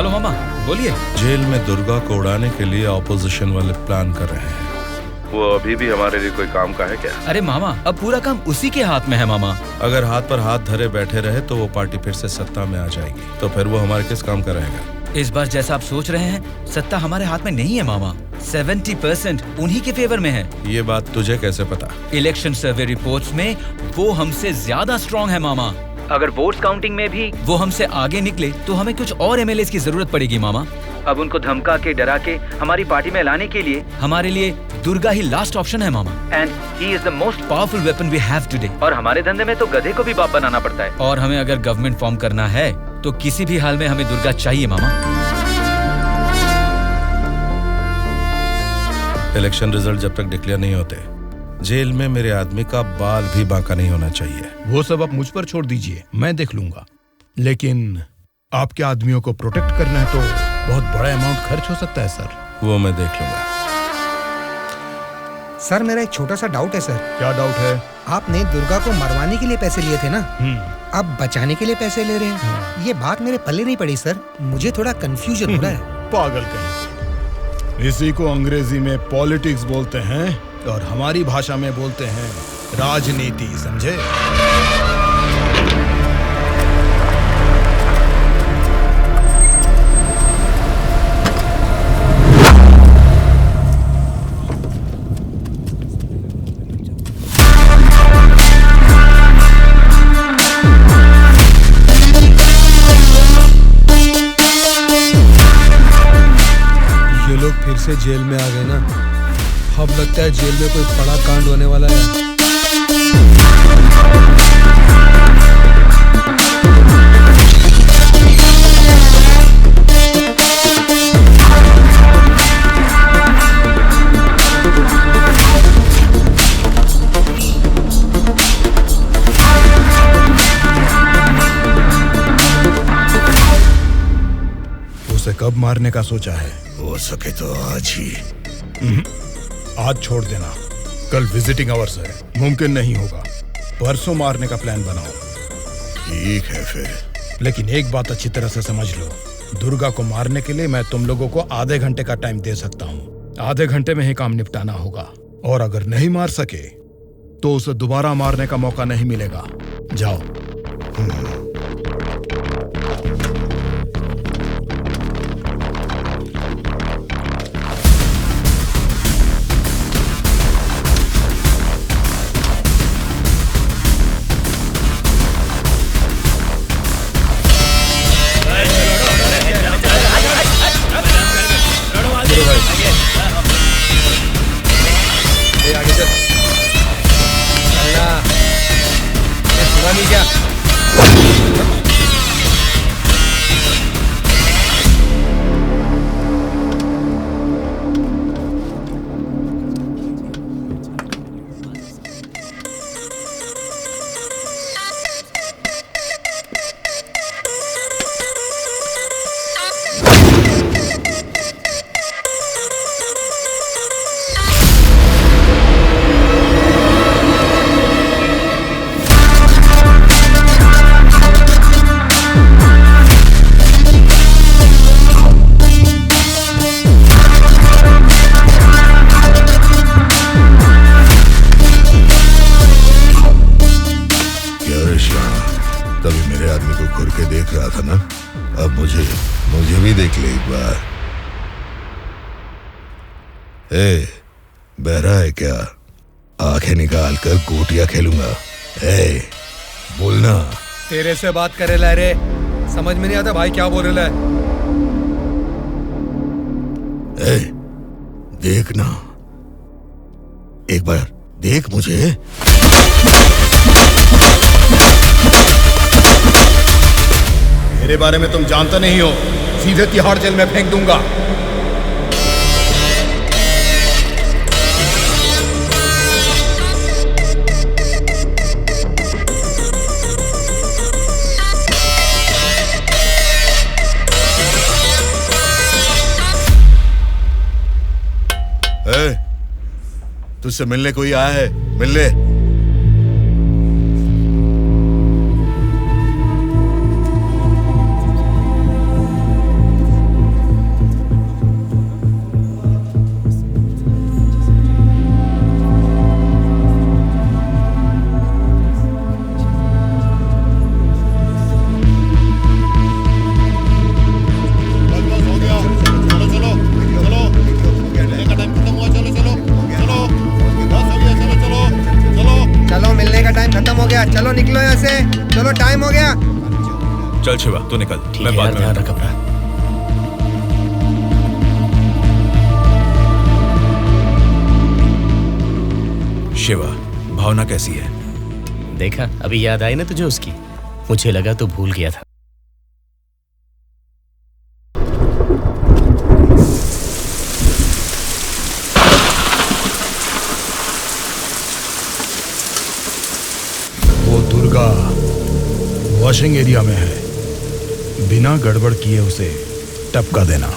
Hello मामा, बोलिए। Jail में दुर्गा को उड़ाने के लिए ऑपोजिशन वाले प्लान कर रहे हैं। वो अभी भी हमारे लिए कोई काम का है क्या? अरे मामा, अब पूरा काम उसी के हाथ में है मामा। अगर हाथ पर हाथ धरे बैठे रहे तो वो पार्टी फिर से सत्ता में आ जाएगी, तो फिर वो हमारे किस काम का रहेगा? इस बार जैसा आप सोच रहे हैं, सत्ता हमारे हाथ में नहीं है मामा। 70% उन्हीं के फेवर में है। ये बात तुझे कैसे पता? इलेक्शन सर्वे रिपोर्ट्स में वो हमसे ज्यादा स्ट्रॉन्ग है मामा। अगर वोट्स काउंटिंग में भी वो हमसे आगे निकले तो हमें कुछ और एमएलएस की जरूरत पड़ेगी मामा। अब उनको धमका के डरा के हमारी पार्टी में लाने के लिए हमारे लिए दुर्गा ही लास्ट ऑप्शन है मामा। And he is the most powerful weapon we have today. और हमारे धंधे में तो गधे को भी बाप बनाना पड़ता है। और हमें अगर गवर्नमेंट फॉर्म करना है तो किसी भी हाल में हमें दुर्गा चाहिए मामा। इलेक्शन रिजल्ट जब तक डिक्लेयर नहीं होते, जेल में मेरे आदमी का बाल भी बांका नहीं होना चाहिए। वो सब आप मुझ पर छोड़ दीजिए, मैं देख लूंगा। लेकिन आपके आदमियों को प्रोटेक्ट करना है तो बहुत बड़ा अमाउंट खर्च हो सकता है सर। वो मैं देख लूंगा। सर मेरा एक छोटा सा डाउट है सर। क्या डाउट है? आपने दुर्गा को मरवाने के लिए पैसे लिए थे ना, अब बचाने के लिए पैसे ले रहे हैं। ये बात मेरे पल्ले नहीं पड़ी सर, मुझे थोड़ा कंफ्यूजन हो रहा है। पागल कहीं। इसी को अंग्रेजी में पॉलिटिक्स बोलते हैं और हमारी भाषा में बोलते हैं राजनीति, समझे? फिर से जेल में आ गए ना, अब लगता है जेल में कोई बड़ा कांड होने वाला है। उसे कब मारने का सोचा है? हो सके तो आज ही। आज छोड़ देना, कल विजिटिंग आवर्स है, मुमकिन नहीं होगा। परसों मारने का प्लान बनाओ। ठीक है फिर, लेकिन एक बात अच्छी तरह से समझ लो, दुर्गा को मारने के लिए मैं तुम लोगों को आधे घंटे का टाइम दे सकता हूँ। आधे घंटे में ही काम निपटाना होगा, और अगर नहीं मार सके तो उसे दोबारा मारने का मौका नहीं मिलेगा। जाओ। बहरा है क्या? आंखें निकाल कर गोटियां खेलूंगा। बोलना। तेरे से बात करे ला रे, समझ में नहीं आता भाई क्या बोल रहा है। देखना, एक बार देख मुझे। मेरे बारे में तुम जानता नहीं हो, सीधे तिहाड़ जेल में फेंक दूंगा। तुझसे मिलने कोई आया है? मिलने। चल शिवा, तू निकल, ठीक मैं है बाद यार, में ध्यान रख अपना। शिवा, भावना कैसी है? देखा, अभी याद आई ना तुझे उसकी? मुझे लगा तू भूल गया था। वो दुर्गा वॉशिंग एरिया में है, बिना गड़बड़ किए उसे टपका देना।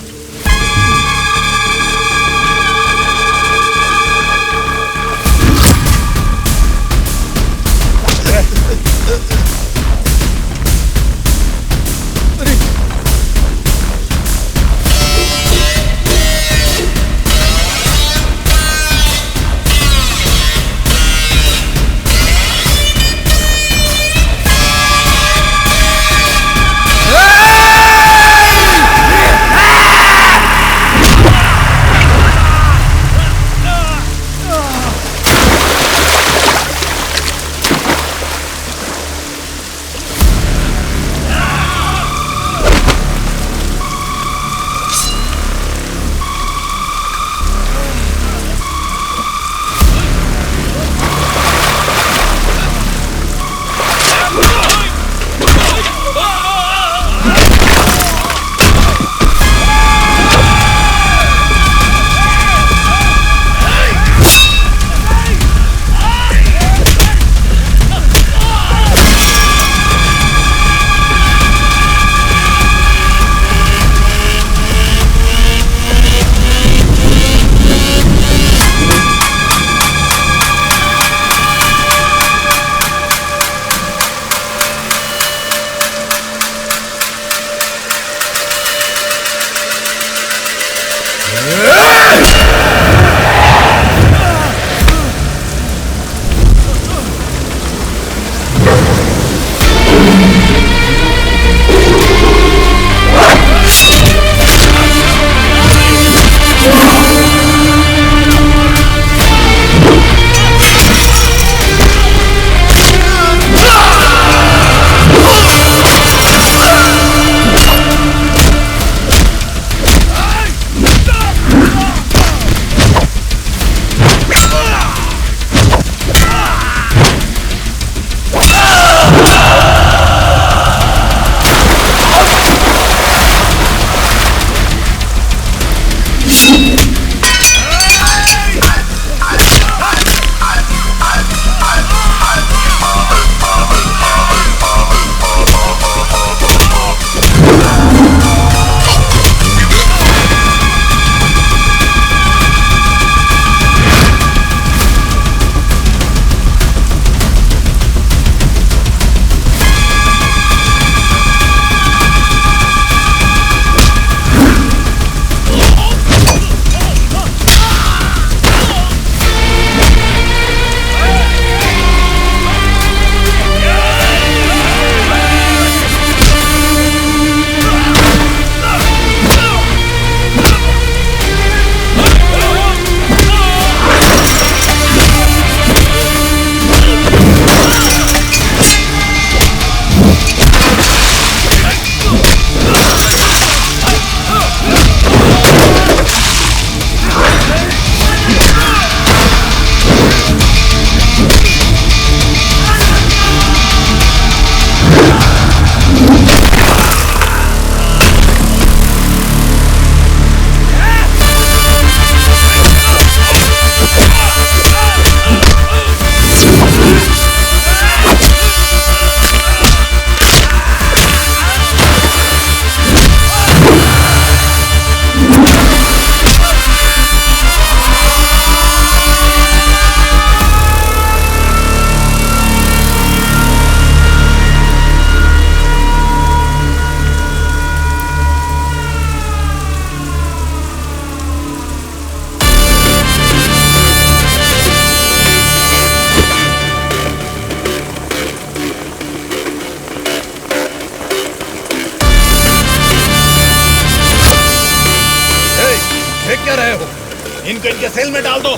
इनको इनके सेल में डाल दो।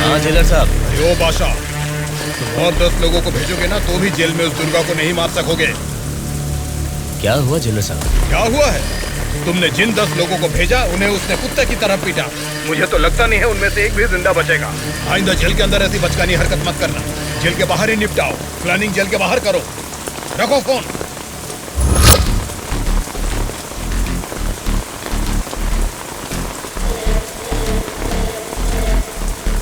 आज जेलर साहब। यो बादशाह, तुम और 10 लोगों को भेजोगे ना तो भी जेल में उस दुर्गा को नहीं मार सकोगे। क्या हुआ जेलर साहब? क्या हुआ है? तुमने जिन 10 लोगों को भेजा उन्हें उसने कुत्ते की तरह पीटा। मुझे तो लगता नहीं है उनमें से एक भी जिंदा बचेगा। आइंदा जेल के अंदर ऐसी बचकानी हरकत मत करना। जेल के बाहर ही निपटाओ। प्लानिंग जेल के बाहर करो। रखो फोन।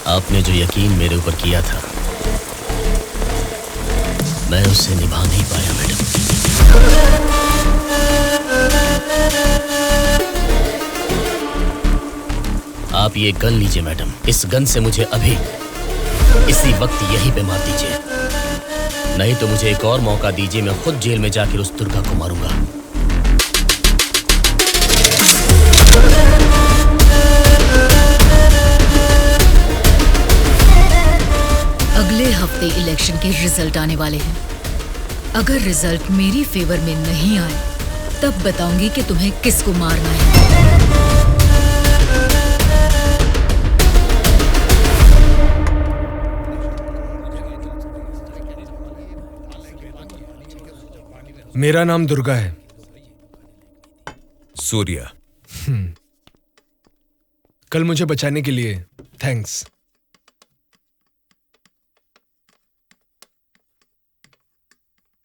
आपने जो यकीन मेरे ऊपर किया था, मैं उससे निभा नहीं पाया मैडम। आप ये गन लीजिए मैडम। इस गन से मुझे अभी इसी वक्त यहीं पे मार दीजिए, नहीं तो मुझे एक और मौका दीजिए। मैं खुद जेल में जाकर उस दुर्गा को मारूंगा। अगले हफ्ते इलेक्शन के रिजल्ट आने वाले हैं। अगर रिजल्ट मेरी फेवर में नहीं आए तब बताऊंगी कि तुम्हें किसको मारना है। मेरा नाम दुर्गा है। सूर्या। कल मुझे बचाने के लिए थैंक्स।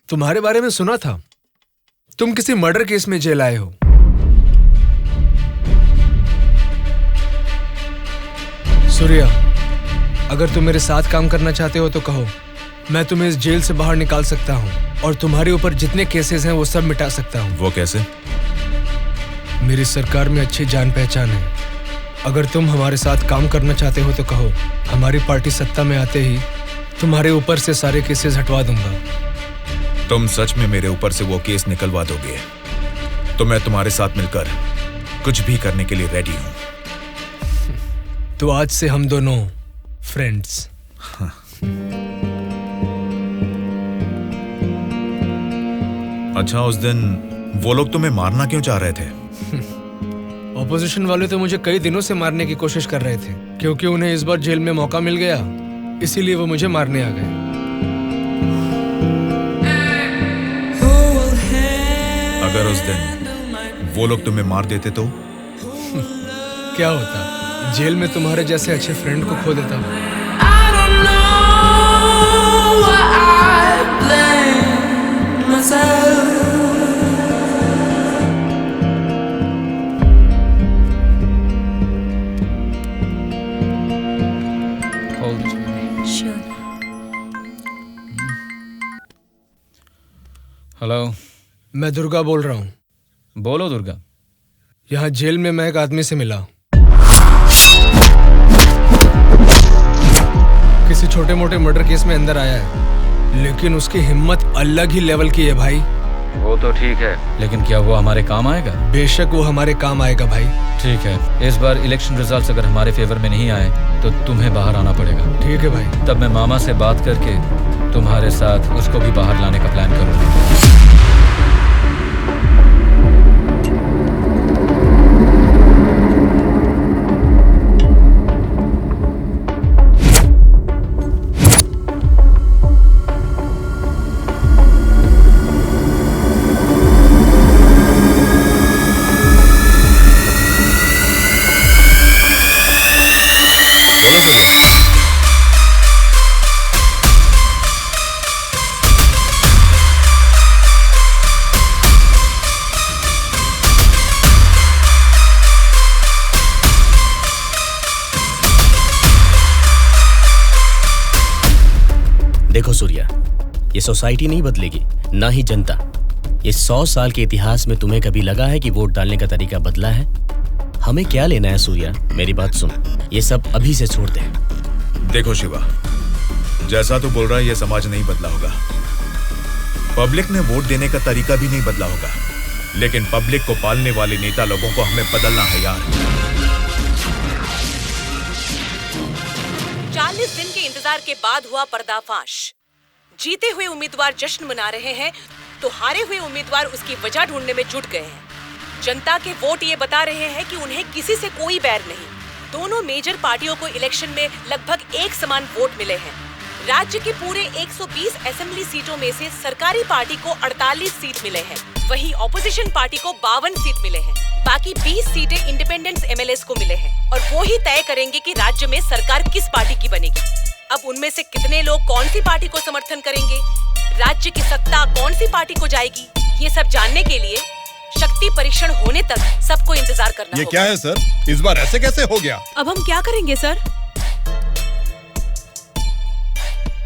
तुम्हारे बारे में सुना था, तुम किसी मर्डर केस में जेल आए हो। सूर्या, अगर तुम मेरे साथ काम करना चाहते हो तो कहो, मैं तुम्हें इस जेल से बाहर निकाल सकता हूं और तुम्हारे ऊपर जितने केसेस हैं वो सब मिटा सकता हूं। वो कैसे? मेरी सरकार में अच्छी जान पहचान है। अगर तुम हमारे साथ काम करना चाहते हो तो कहो, हमारी पार्टी सत्ता में आते ही तुम्हारे ऊपर से सारे केसेस हटवा दूंगा। तुम सच में मेरे ऊपर से वो केस निकलवा दोगे तो मैं तुम्हारे साथ मिलकर कुछ भी करने के लिए रेडी हूं। तो आज से हम दोनों फ्रेंड्स। अच्छा, उस दिन वो लोग तुम्हें मारना क्यों चाह रहे थे? ऑपोजिशन वाले तो मुझे कई दिनों से मारने की कोशिश कर रहे थे, क्योंकि उन्हें इस बार जेल में मौका मिल गया, इसीलिए वो मुझे मारने आ गए। अगर उस दिन वो लोग तुम्हें मार देते तो? क्या होता? जेल में तुम्हारे जैसे अच्छे फ्रेंड को खो देता। हेलो, मैं दुर्गा बोल रहा हूँ। बोलो दुर्गा। यहाँ जेल में मैं एक आदमी से मिला। किसी छोटे मोटे मर्डर केस में अंदर आया है, लेकिन उसकी हिम्मत अलग ही लेवल की है भाई। वो तो ठीक है, लेकिन क्या वो हमारे काम आएगा? बेशक वो हमारे काम आएगा भाई। ठीक है, इस बार इलेक्शन रिजल्ट्स अगर हमारे फेवर में नहीं आए तो तुम्हें बाहर आना पड़ेगा। ठीक है भाई। तब मैं मामा से बात करके तुम्हारे साथ उसको भी बाहर लाने का प्लान करूंगा। देखो सूर्या, ये सोसाइटी नहीं बदलेगी, ना ही जनता। ये 100 साल के इतिहास में तुम्हें कभी लगा है कि वोट डालने का तरीका बदला है? हमें क्या लेना है सूर्या, मेरी बात सुन, ये सब अभी से छोड़ दे। देखो शिवा, जैसा तू बोल रहा है ये समाज नहीं बदला होगा, पब्लिक ने वोट देने का तरीका भी नहीं बदला होगा, लेकिन पब्लिक को पालने वाले नेता लोगों को हमें बदलना है यार। 40 दिन के इंतजार के बाद हुआ पर्दाफाश। जीते हुए उम्मीदवार जश्न मना रहे हैं तो हारे हुए उम्मीदवार उसकी वजह ढूंढने में जुट गए हैं। जनता के वोट ये बता रहे हैं कि उन्हें किसी से कोई बैर नहीं, दोनों मेजर पार्टियों को इलेक्शन में लगभग एक समान वोट मिले हैं। राज्य के पूरे 120 असेंबली सीटों में से सरकारी पार्टी को 48 सीट मिले हैं, वहीं ऑपोजिशन पार्टी को 52 सीट मिले हैं। बाकी 20 सीटें इंडिपेंडेंट एमएलएस को मिले हैं और वो ही तय करेंगे कि राज्य में सरकार किस पार्टी की बनेगी। अब उनमें से कितने लोग कौन सी पार्टी को समर्थन करेंगे, राज्य की सत्ता कौन सी पार्टी को जाएगी, ये सब जानने के लिए शक्ति परीक्षण होने तक सबको इंतजार करना ये क्या है सर? इस बार ऐसे कैसे हो गया? अब हम क्या करेंगे सर?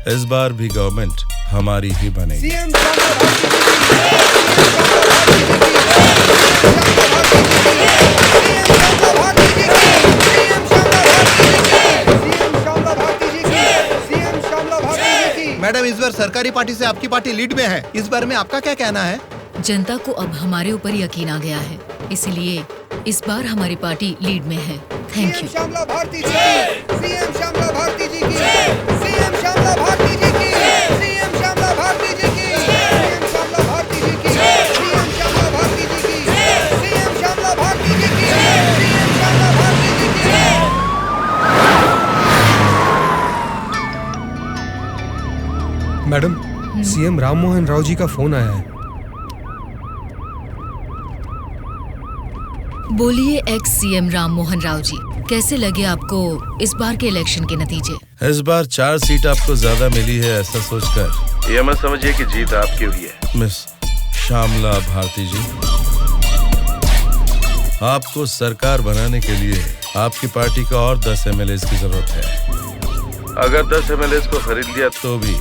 इस बार भी गवर्नमेंट हमारी ही बनेगी। मैडम, इस बार सरकारी पार्टी से आपकी पार्टी लीड में है। इस बारे में आपका क्या कहना है? जनता को अब हमारे ऊपर यकीन आ गया है, इसलिए इस बार हमारी पार्टी लीड में है। Thank you. श्यामला भारती जी की, सीएम श्यामला भारती जी की, सीएम श्यामला भारती जी की, सीएम श्यामला भारती जी की, सीएम श्यामला भारती जी की, सीएम श्यामला भारती जी की, सीएम श्यामला भारती जी की, सीएम श्यामला भारती जी की। मैडम, सीएम राम मोहन राव जी का फोन आया है। बोलिए एक्स सीएम राम मोहन राव जी, कैसे लगे आपको इस बार के इलेक्शन के नतीजे? इस बार 4 सीट आपको ज्यादा मिली है, ऐसा सोचकर ये मत समझिए कि जीत आपकी हुई है। मिस श्यामला भारती जी, आपको सरकार बनाने के लिए आपकी पार्टी का और 10 एमएलए की जरूरत है। अगर 10 एमएलए को खरीद लिया तो भी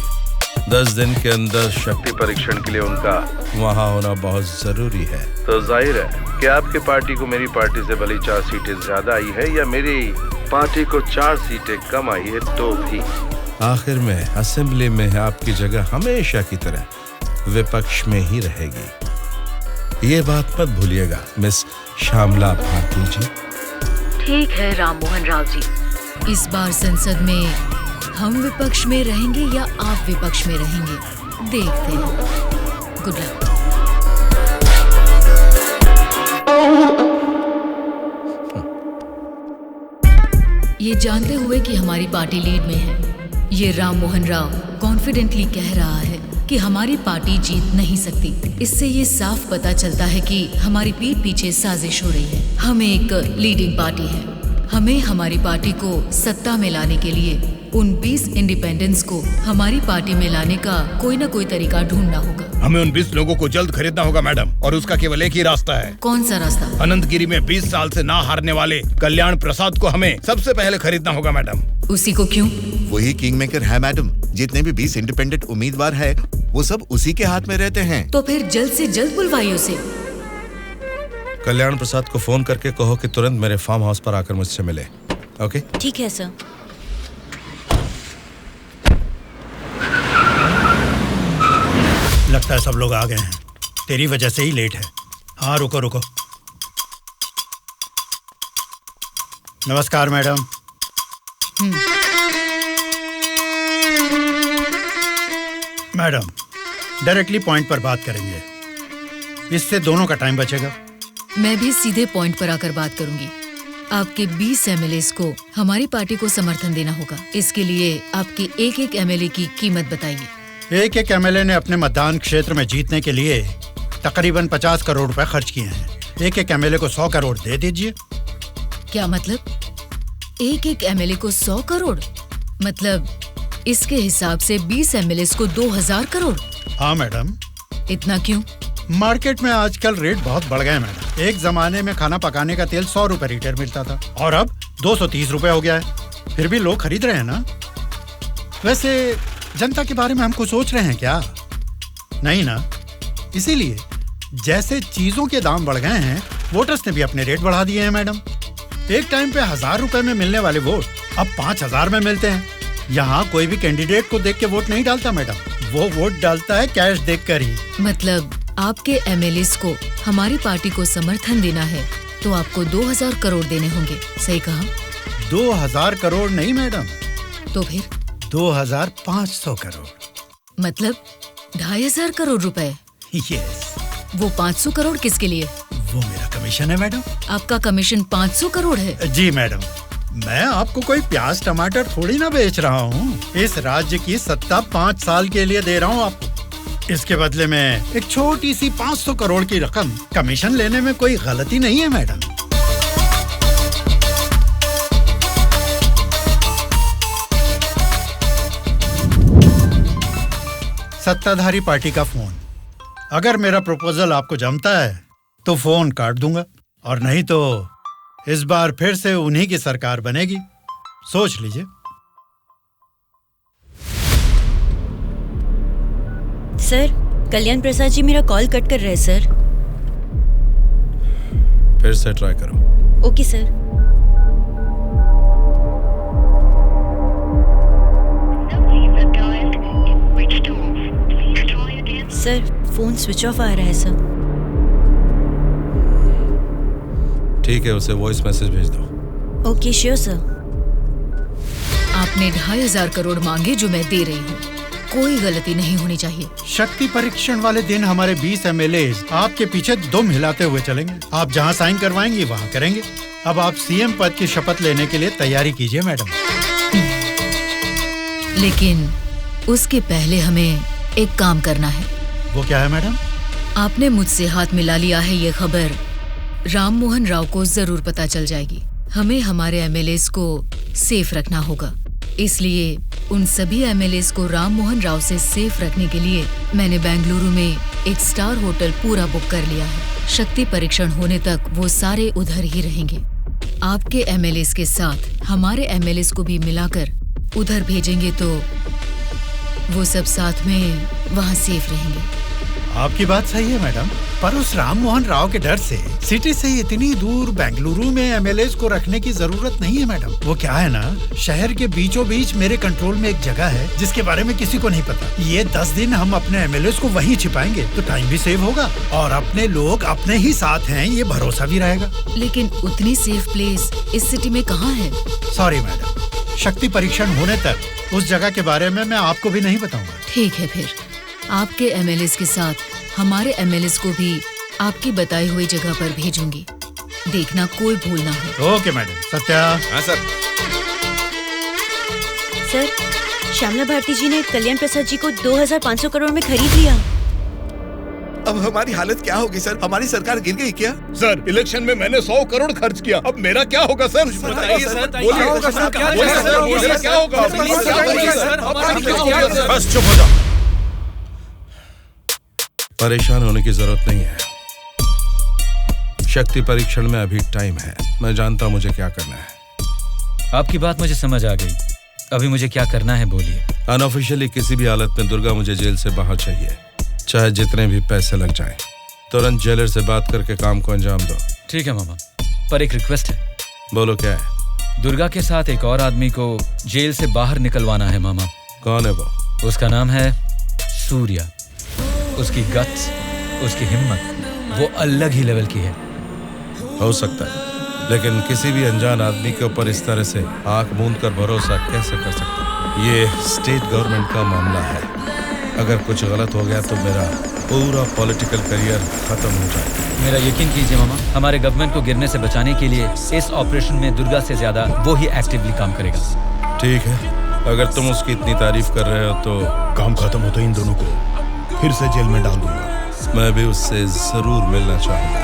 10 दिन के अंदर शक्ति परीक्षण के लिए उनका वहाँ होना बहुत जरूरी है। तो जाहिर है कि आपकी पार्टी को मेरी पार्टी से भले 4 सीटें ज्यादा आई है या मेरी पार्टी को 4 सीटें कम आई है, तो भी आखिर में असेंबली में आपकी जगह हमेशा की तरह विपक्ष में ही रहेगी। ये बात मत भूलिएगा मिस श्यामला भारती जी। ठीक है राम मोहन राव जी, इस बार संसद में हम विपक्ष में रहेंगे या आप विपक्ष में रहेंगे, देखते हैं। Good luck. ये जानते हुए कि हमारी पार्टी लीड में है, ये राम मोहन राव कॉन्फिडेंटली कह रहा है कि हमारी पार्टी जीत नहीं सकती। इससे ये साफ पता चलता है कि हमारी पीठ पीछे साजिश हो रही है। हम एक लीडिंग पार्टी है, हमें हमारी पार्टी को सत्ता में लाने के लिए उन 20 इंडिपेंडेंस को हमारी पार्टी में लाने का कोई न कोई तरीका ढूंढना होगा। हमें उन 20 लोगों को जल्द खरीदना होगा मैडम, और उसका केवल एक ही रास्ता है। कौन सा रास्ता? अनंतगिरी में 20 साल से ना हारने वाले कल्याण प्रसाद को हमें सबसे पहले खरीदना होगा मैडम। उसी को क्यों? वही किंग मेकर है मैडम। जितने भी 20 इंडिपेंडेंट उम्मीदवार है वो सब उसी के हाथ में रहते हैं। तो फिर जल्द से जल्द बुलवाइए उसे। कल्याण प्रसाद को फोन करके कहो कि तुरंत मेरे फार्म हाउस पर आकर मुझसे मिले। ओके? ठीक है सर। लगता है सब लोग आ गए हैं, तेरी वजह से ही लेट है। हाँ रुको रुको। नमस्कार मैडम। मैडम, डायरेक्टली पॉइंट पर बात करेंगे, इससे दोनों का टाइम बचेगा। मैं भी सीधे पॉइंट पर आकर बात करूंगी। आपके 20 एमएलए को हमारी पार्टी को समर्थन देना होगा। इसके लिए आपके एक एक एमएलए की कीमत बताइए। एक एक एमएलए ने अपने मतदान क्षेत्र में जीतने के लिए तकरीबन 50 करोड़ रुपए खर्च किए हैं। एक एक एमएलए को 100 करोड़ दे दीजिए। क्या मतलब? एक एक एमएलए को 100 करोड़? मतलब इसके हिसाब से 20 एमएलए को 2000 करोड़? हाँ मैडम। इतना क्यों? मार्केट में आजकल रेट बहुत बढ़ गए मैडम। एक जमाने में खाना पकाने का तेल 100 रुपए लीटर मिलता था और अब 230 रुपए हो गया है। फिर भी लोग खरीद रहे हैं ना। वैसे जनता के बारे में हम कुछ सोच रहे हैं क्या? नहीं ना। इसीलिए जैसे चीजों के दाम बढ़ गए हैं, वोटर्स ने भी अपने रेट बढ़ा दिए हैं मैडम। एक टाइम पे 1000 रुपए में मिलने वाले वोट अब 5000 में मिलते हैं। यहाँ कोई भी कैंडिडेट को देख के वोट नहीं डालता मैडम, वो वोट डालता है कैश देखकर ही। मतलब आपके एमएलए को हमारी पार्टी को समर्थन देना है तो आपको 2000 करोड़ देने होंगे, सही कहा? 2000 करोड़ नहीं मैडम। तो फिर? 2500 करोड़। मतलब 2500 करोड़ रुपए? यस। वो 500 करोड़ किसके लिए? वो मेरा कमीशन है मैडम। आपका कमीशन 500 करोड़ है? जी मैडम। मैं आपको कोई प्याज टमाटर थोड़ी ना बेच रहा हूँ। इस राज्य की सत्ता 5 साल के लिए दे रहा हूँ आपको। इसके बदले में एक छोटी सी 500 करोड़ की रकम कमीशन लेने में कोई गलती नहीं है मैडम। सत्ताधारी पार्टी का फोन। अगर मेरा प्रपोजल आपको जमता है तो फोन काट दूंगा, और नहीं तो इस बार फिर से उन्हीं की सरकार बनेगी। सोच लीजिए। सर, कल्याण प्रसाद जी मेरा कॉल कट कर रहे हैं सर। फिर से ट्राई करो। Okay sir. Sir, phone switch off आ रहा है सर। ठीक है, उसे वॉइस मैसेज भेज दो। Okay sure sir. आपने 2500 करोड़ मांगे जो मैं दे रही हूँ। कोई गलती नहीं होनी चाहिए। शक्ति परीक्षण वाले दिन हमारे 20 एमएलए आपके पीछे दुम हिलाते हुए चलेंगे। आप जहाँ साइन करवाएंगी वहाँ करेंगे। अब आप सीएम पद की शपथ लेने के लिए तैयारी कीजिए मैडम। लेकिन उसके पहले हमें एक काम करना है। वो क्या है मैडम? आपने मुझसे हाथ मिला लिया है, ये खबर राम मोहन राव को जरूर पता चल जाएगी। हमें हमारे एमएलएस को सेफ रखना होगा। इसलिए उन सभी एमएलएस को राम मोहन राव से सेफ रखने के लिए मैंने बेंगलुरु में एक स्टार होटल पूरा बुक कर लिया है। शक्ति परीक्षण होने तक वो सारे उधर ही रहेंगे। आपके एमएलएस के साथ हमारे एमएलएस को भी मिलाकर उधर भेजेंगे तो वो सब साथ में वहाँ सेफ रहेंगे। आपकी बात सही है मैडम, पर उस राम मोहन राव के डर से सिटी से इतनी दूर बेंगलुरु में एमएलएस को रखने की जरूरत नहीं है मैडम। वो क्या है ना, शहर के बीचों बीच मेरे कंट्रोल में एक जगह है जिसके बारे में किसी को नहीं पता। ये 10 दिन हम अपने एमएलएस को वहीं छिपाएंगे तो टाइम भी सेव होगा और अपने लोग अपने ही साथ हैं, ये भरोसा भी रहेगा। लेकिन उतनी सेफ प्लेस इस सिटी में कहाँ है? सॉरी मैडम, शक्ति परीक्षण होने तक उस जगह के बारे में मैं आपको भी नहीं बताऊंगा। ठीक है, फिर आपके एमएलएस के साथ हमारे एमएलएस को भी आपकी बताई हुई जगह पर भेजूंगी। देखना कोई भूल ना हो। Okay madam. सत्या। हाँ सर। सर, श्यामला भारती जी ने कल्याण प्रसाद जी को 2500 करोड़ में खरीद लिया। अब हमारी हालत क्या होगी सर? हमारी सरकार गिर गई क्या? सर, इलेक्शन में मैंने 100 करोड़ खर्च किया, अब मेरा क्या होगा सर? बताइए सर, क्या होगा? बस चुप हो जाओ। परेशान होने की जरूरत नहीं है। शक्ति परीक्षण में अभी टाइम है। मैं जानता हूं मुझे क्या करना है। आपकी बात मुझे समझ आ गई। अभी मुझे क्या करना है बोलिए। अनऑफिशियली किसी भी हालत में दुर्गा मुझे जेल से बाहर चाहिए, चाहे जितने भी पैसे लग जाएं। तुरंत जेलर से बात करके काम को अंजाम दो। ठीक है मामा, पर एक रिक्वेस्ट है। बोलो क्या है? दुर्गा के साथ एक और आदमी को जेल से बाहर निकलवाना है मामा। कौन है वो? उसका नाम है सूर्या। उसकी गट्स, उसकी हिम्मत, वो अलग ही लेवल की है। हो सकता है, लेकिन किसी भी अनजान आदमी के ऊपर इस तरह से आंख मूंद कर भरोसा कैसे कर सकता? ये स्टेट गवर्नमेंट का मामला है। अगर कुछ गलत हो गया तो मेरा पूरा पॉलिटिकल करियर खत्म हो जाएगा। मेरा यकीन कीजिए मामा, हमारे गवर्नमेंट को गिरने से बचाने के लिए इस ऑपरेशन में दुर्गा से ज्यादा वो ही एक्टिवली काम करेगा। ठीक है, अगर तुम उसकी इतनी तारीफ कर रहे हो तो काम खत्म होते इन दोनों को फिर से जेल में डाल दूंगा। मैं भी उससे जरूर मिलना चाहूंगा।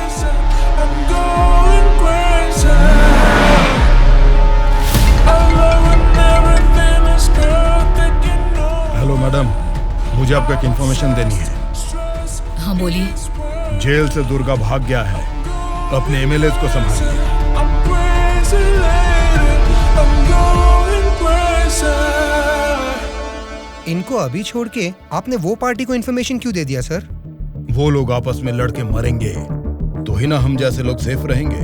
हेलो मैडम, मुझे आपको एक इन्फॉर्मेशन देनी है। हाँ बोलिए। जेल से दुर्गा भाग गया है, अपने एमएलएस को संभालिए। इनको अभी छोड़ के आपने वो पार्टी को इन्फॉर्मेशन क्यों दे दिया सर? वो लोग आपस में लड़के मरेंगे तो ही ना हम जैसे लोग सेफ रहेंगे।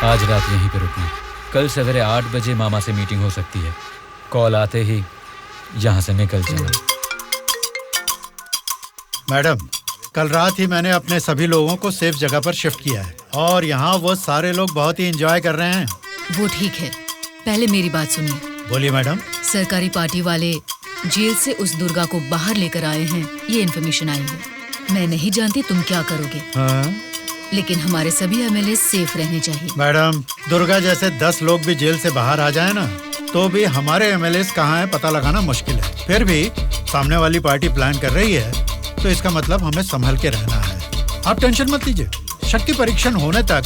आज रात यहीं पे रुकना। कल सवेरे 8 बजे मामा से मीटिंग हो सकती है। कॉल आते ही यहाँ से निकल जाना। मैडम, कल रात ही मैंने अपने सभी लोगों को सेफ जगह पर शिफ्ट किया है और यहाँ वो सारे लोग बहुत ही एंजॉय कर रहे हैं। वो ठीक है, पहले मेरी बात सुनिए। बोलिए मैडम। सरकारी पार्टी वाले जेल से उस दुर्गा को बाहर लेकर आए हैं, ये इन्फॉर्मेशन आई है। मैं नहीं जानती तुम क्या करोगे। हाँ? लेकिन हमारे सभी एमएलए सेफ रहने चाहिए। मैडम, दुर्गा जैसे 10 लोग भी जेल से बाहर आ जाए ना, तो भी हमारे एमएलए कहाँ है पता लगाना मुश्किल है। फिर भी सामने वाली पार्टी प्लान कर रही है, तो इसका मतलब हमें संभल के रहना है। आप टेंशन मत लीजिए, शक्ति परीक्षण होने तक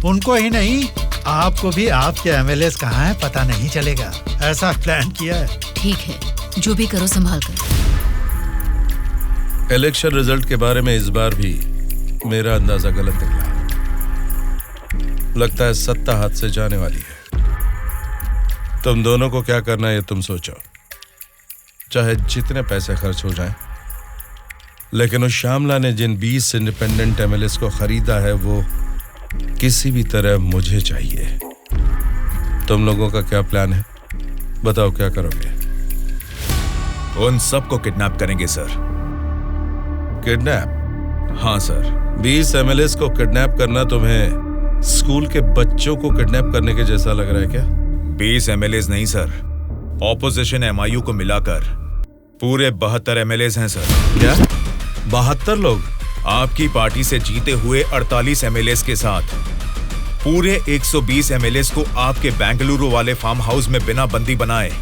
उनको ही नहीं, आपको भी आपके एमएलए कहाँ है पता नहीं चलेगा। ऐसा प्लान किया है। ठीक है, जो भी करो संभाल कर। इलेक्शन रिजल्ट के बारे में इस बार भी मेरा अंदाजा गलत निकला। लगता है सत्ता हाथ से जाने वाली है। तुम दोनों को क्या करना है ये तुम सोचो, चाहे जितने पैसे खर्च हो जाएं, लेकिन उस श्यामला ने जिन 20 इंडिपेंडेंट एमएलएस को खरीदा है वो किसी भी तरह मुझे चाहिए। तुम लोगों का क्या प्लान है, बताओ क्या करोगे? उन सबको किडनैप करेंगे सर। किडनैप? हाँ सर। 20 एमएलएस को किडनैप करना तुम्हें स्कूल के बच्चों को किडनैप करने के जैसा लग रहा है क्या? 20 एमएलएस नहीं सर, ऑपोजिशन एमआईयू को मिलाकर पूरे 72 एमएलएस हैं सर। क्या 72 लोग? आपकी पार्टी से जीते हुए 48 एमएलएस के साथ पूरे 120 एमएलएस को आपके बेंगलुरु वाले फार्म हाउस में बिना बंदी बनाए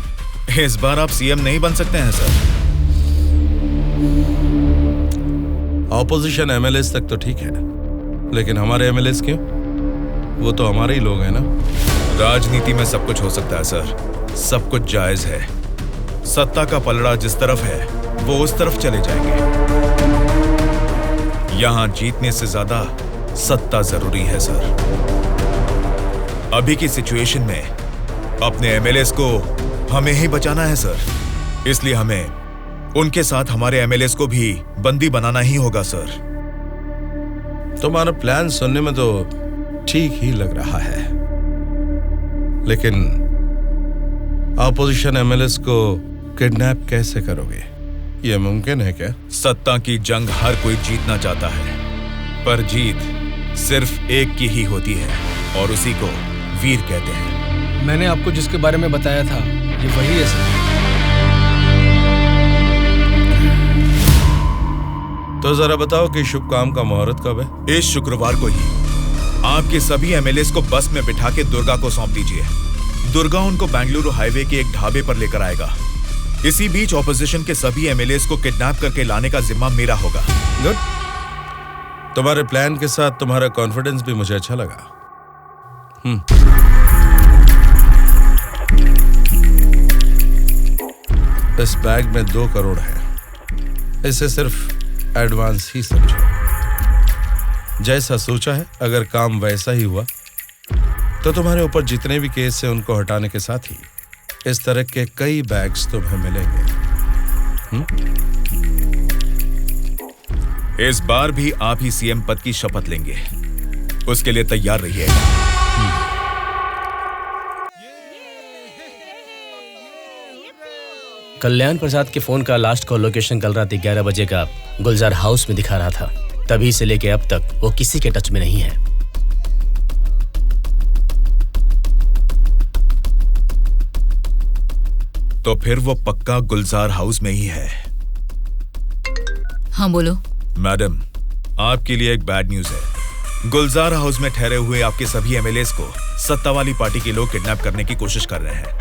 इस बार आप सीएम नहीं बन सकते हैं सर। ऑपोजिशन एमएलएस तक तो ठीक है, लेकिन हमारे एमएलएस क्यों? वो तो हमारे ही लोग हैं ना। राजनीति में सब कुछ हो सकता है सर, सब कुछ जायज है। सत्ता का पलड़ा जिस तरफ है वो उस तरफ चले जाएंगे। यहां जीतने से ज्यादा सत्ता जरूरी है सर। अभी की सिचुएशन में अपने एमएलएस को हमें ही बचाना है सर, इसलिए हमें उनके साथ हमारे एमएलएस को भी बंदी बनाना ही होगा सर। तुम्हारा प्लान सुनने में तो ठीक ही लग रहा है, लेकिन ऑपोजिशन एमएलएस को किडनैप कैसे करोगे? यह मुमकिन है क्या? सत्ता की जंग हर कोई जीतना चाहता है, पर जीत सिर्फ एक की ही होती है और उसी को वीर कहते हैं। मैंने आपको जिसके बारे में बताया था ये वही है सर। तो जरा बताओ कि शुभ काम का मुहूर्त कब है? इस शुक्रवार को ही आपके सभी एमएलएस को बस में बिठा के दुर्गा को सौंप दीजिए। दुर्गा उनको बेंगलुरु हाईवे के एक ढाबे पर लेकर आएगा। इसी बीच ऑपोजिशन के सभी एमएलएस को किडनैप करके लाने का जिम्मा मेरा होगा। गुड। तुम्हारे प्लान के साथ तुम्हारा कॉन्फिडेंस भी मुझे अच्छा लगा। इस बैग में 2 करोड़ है, इसे सिर्फ एडवांस ही समझो। जैसा सोचा है, अगर काम वैसा ही हुआ तो तुम्हारे ऊपर जितने भी केस हैं उनको हटाने के साथ ही इस तरह के कई बैग्स तुम्हें मिलेंगे। इस बार भी आप ही सीएम पद की शपथ लेंगे, उसके लिए तैयार रहिए। कल्याण प्रसाद के फोन का लास्ट कॉल लोकेशन कल रात 11 बजे का गुलजार हाउस में दिखा रहा था। तभी से लेके अब तक वो किसी के टच में नहीं है। तो फिर वो पक्का गुलजार हाउस में ही है। हाँ बोलो। मैडम, आपके लिए एक बैड न्यूज है। गुलजार हाउस में ठहरे हुए आपके सभी एमएलएस को सत्ता वाली पार्टी के लोग किडनैप करने की कोशिश कर रहे हैं।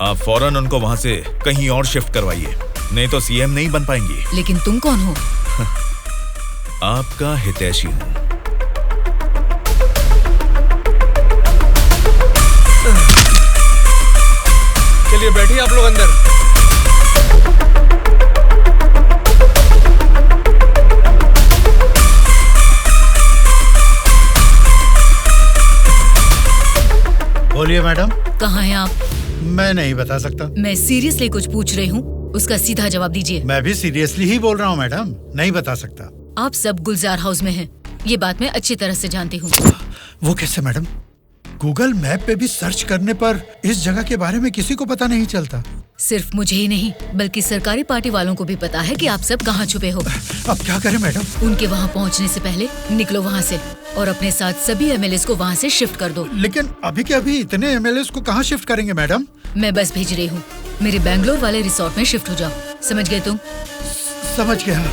आप फौरन उनको वहां से कहीं और शिफ्ट करवाइए, नहीं तो सीएम नहीं बन पाएंगी। लेकिन तुम कौन हो? आपका हितैषी हूं। चलिए बैठिए आप लोग अंदर। बोलिए मैडम। कहाँ हैं आप? मैं नहीं बता सकता। मैं सीरियसली कुछ पूछ रही हूँ, उसका सीधा जवाब दीजिए। मैं भी सीरियसली ही बोल रहा हूँ मैडम, नहीं बता सकता। आप सब गुलजार हाउस में हैं, ये बात मैं अच्छी तरह से जानती हूँ। वो कैसे मैडम? गूगल मैप पे भी सर्च करने पर इस जगह के बारे में किसी को पता नहीं चलता। सिर्फ मुझे ही नहीं बल्कि सरकारी पार्टी वालों को भी पता है कि आप सब कहाँ छुपे हो। अब क्या करें मैडम? उनके वहाँ पहुँचने से पहले निकलो वहाँ से और अपने साथ सभी एमएलएस को वहाँ से शिफ्ट कर दो। लेकिन अभी के अभी इतने एमएलएस को कहाँ शिफ्ट करेंगे मैडम? मैं बस भेज रही हूँ, मेरे बैंगलोर वाले रिसोर्ट में शिफ्ट हो जाओ। समझ गए तुम? समझ गया।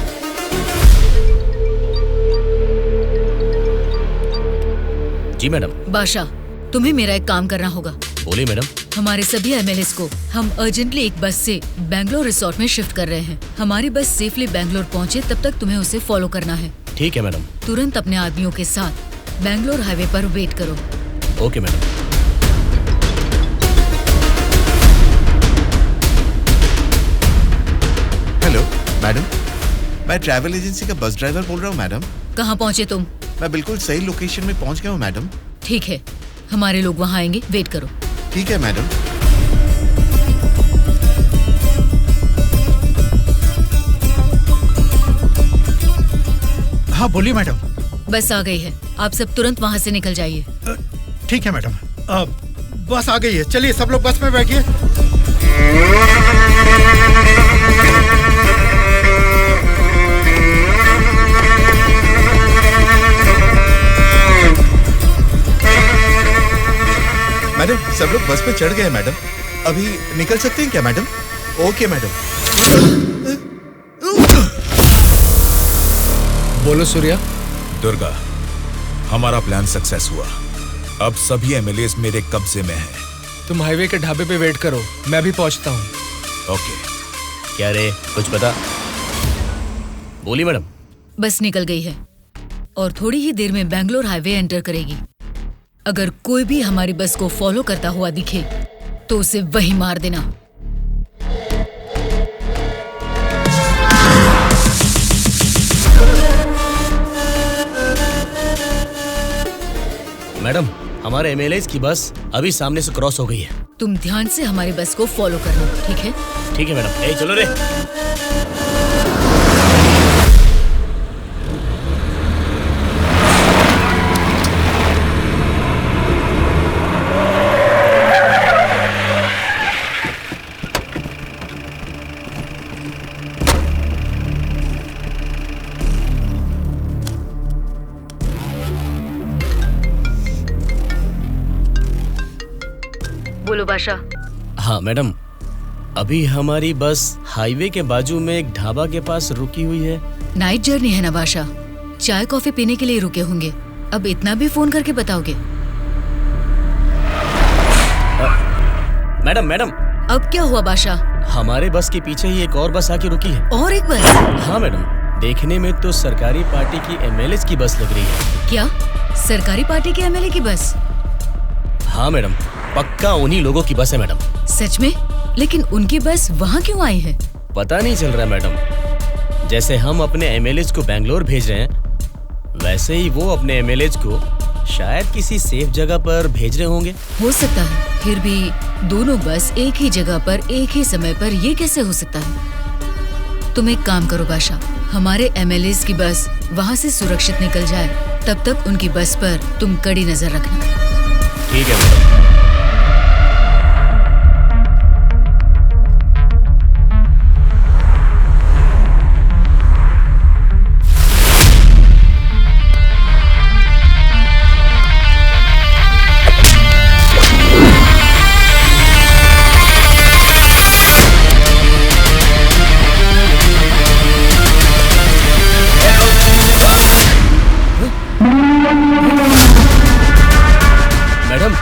जी मैडम। बादशाह, तुम्हें मेरा एक काम करना होगा। बोलिए मैडम। हमारे सभी एमएलएस को हम अर्जेंटली एक बस से बैंगलोर रिसोर्ट में शिफ्ट कर रहे हैं। हमारी बस सेफली बैंगलोर पहुंचे तब तक तुम्हें उसे फॉलो करना है। ठीक है मैडम। तुरंत अपने आदमियों के साथ बैंगलोर हाईवे पर वेट करो। Okay madam. हेलो मैडम, मैं ट्रैवल एजेंसी का बस ड्राइवर बोल रहा हूँ मैडम। कहाँ पहुँचे तुम? मैं बिल्कुल सही लोकेशन में पहुँच गया हूँ मैडम। ठीक है, हमारे लोग वहाँ आएंगे, वेट करो। ठीक है मैडम। हाँ बोलिए मैडम। बस आ गई है, आप सब तुरंत वहाँ से निकल जाइए। ठीक है मैडम। बस आ गई है, चलिए सब लोग बस में बैठिए। मैडम सब लोग बस पे चढ़ गए मैडम, अभी निकल सकते हैं क्या मैडम? Okay madam. बोलो सूर्या। दुर्गा, हमारा प्लान सक्सेस हुआ। अब सभी एमएलएस मेरे कब्जे में हैं। तुम हाईवे के ढाबे पे वेट करो, मैं भी पहुंचता हूँ। ओके। क्या रे, कुछ पता? बोली मैडम। बस निकल गई है और थोड़ी ही देर में बैंगलोर हाईवे एंटर करेगी। अगर कोई भी हमारी बस को फॉलो करता हुआ दिखे तो उसे वहीं मार देना। मैडम, हमारे एमएलएस की बस अभी सामने से क्रॉस हो गई है। तुम ध्यान से हमारी बस को फॉलो करना, ठीक है? ठीक है मैडम। ए चलो रे। बोलो बादशाह। हाँ मैडम, अभी हमारी बस हाईवे के बाजू में एक ढाबा के पास रुकी हुई है। नाइट जर्नी है ना बादशाह, चाय कॉफी पीने के लिए रुके होंगे। अब इतना भी फोन करके बताओगे? Madam madam. अब क्या हुआ बादशाह? हमारे बस के पीछे ही एक और बस आके रुकी है। और एक बस? हाँ मैडम, देखने में तो सरकारी पार्टी की एमएलए की बस लग रही है। क्या सरकारी पार्टी के एमएलए की बस? हाँ मैडम, पक्का उन्हीं लोगों की बस है मैडम। सच में? लेकिन उनकी बस वहाँ क्यों आई है? पता नहीं चल रहा मैडम। जैसे हम अपने एमएलए को बैंगलोर भेज रहे हैं, वैसे ही वो अपने एमएलए को शायद किसी सेफ जगह पर भेज रहे होंगे। हो सकता है, फिर भी दोनों बस एक ही जगह पर एक ही समय पर ये कैसे हो सकता है? तुम एक काम करो बादशाह, हमारे एमएलए की बस वहाँ से सुरक्षित निकल जाए, तब तक उनकी बस पर तुम कड़ी नजर रखना। ठीक है मैडम।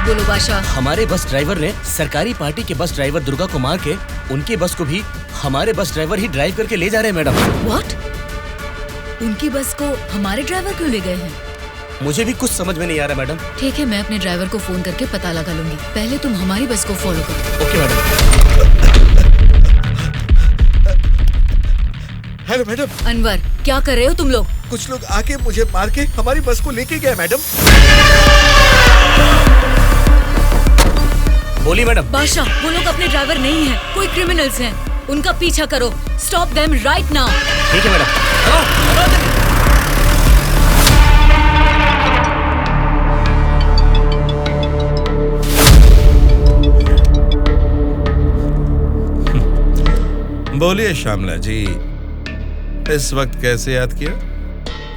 बोलो बादशाह। हमारे बस ड्राइवर ने सरकारी पार्टी के बस ड्राइवर दुर्गा को मार के उनकी बस को भी हमारे बस ड्राइवर ही ड्राइव करके ले जा रहे हैं मैडम। व्हाट? उनकी बस को हमारे ड्राइवर क्यों ले गए हैं? मुझे भी कुछ समझ में नहीं आ रहा मैडम। ठीक है, मैं अपने ड्राइवर को फोन करके पता लगा लूंगी। पहले तुम हमारी बस को फॉलो करो। Okay madam. Hello madam. Anwar, क्या कर रहे हो तुम लोग? कुछ लोग आके मुझे मार के हमारी बस को लेके गए मैडम। बोली मैडम। बादशाह, वो लोग अपने ड्राइवर नहीं हैं, कोई क्रिमिनल्स हैं। उनका पीछा करो। Stop them right now. ठीक है मैडम। बोलिए श्यामला जी, इस वक्त कैसे याद किया?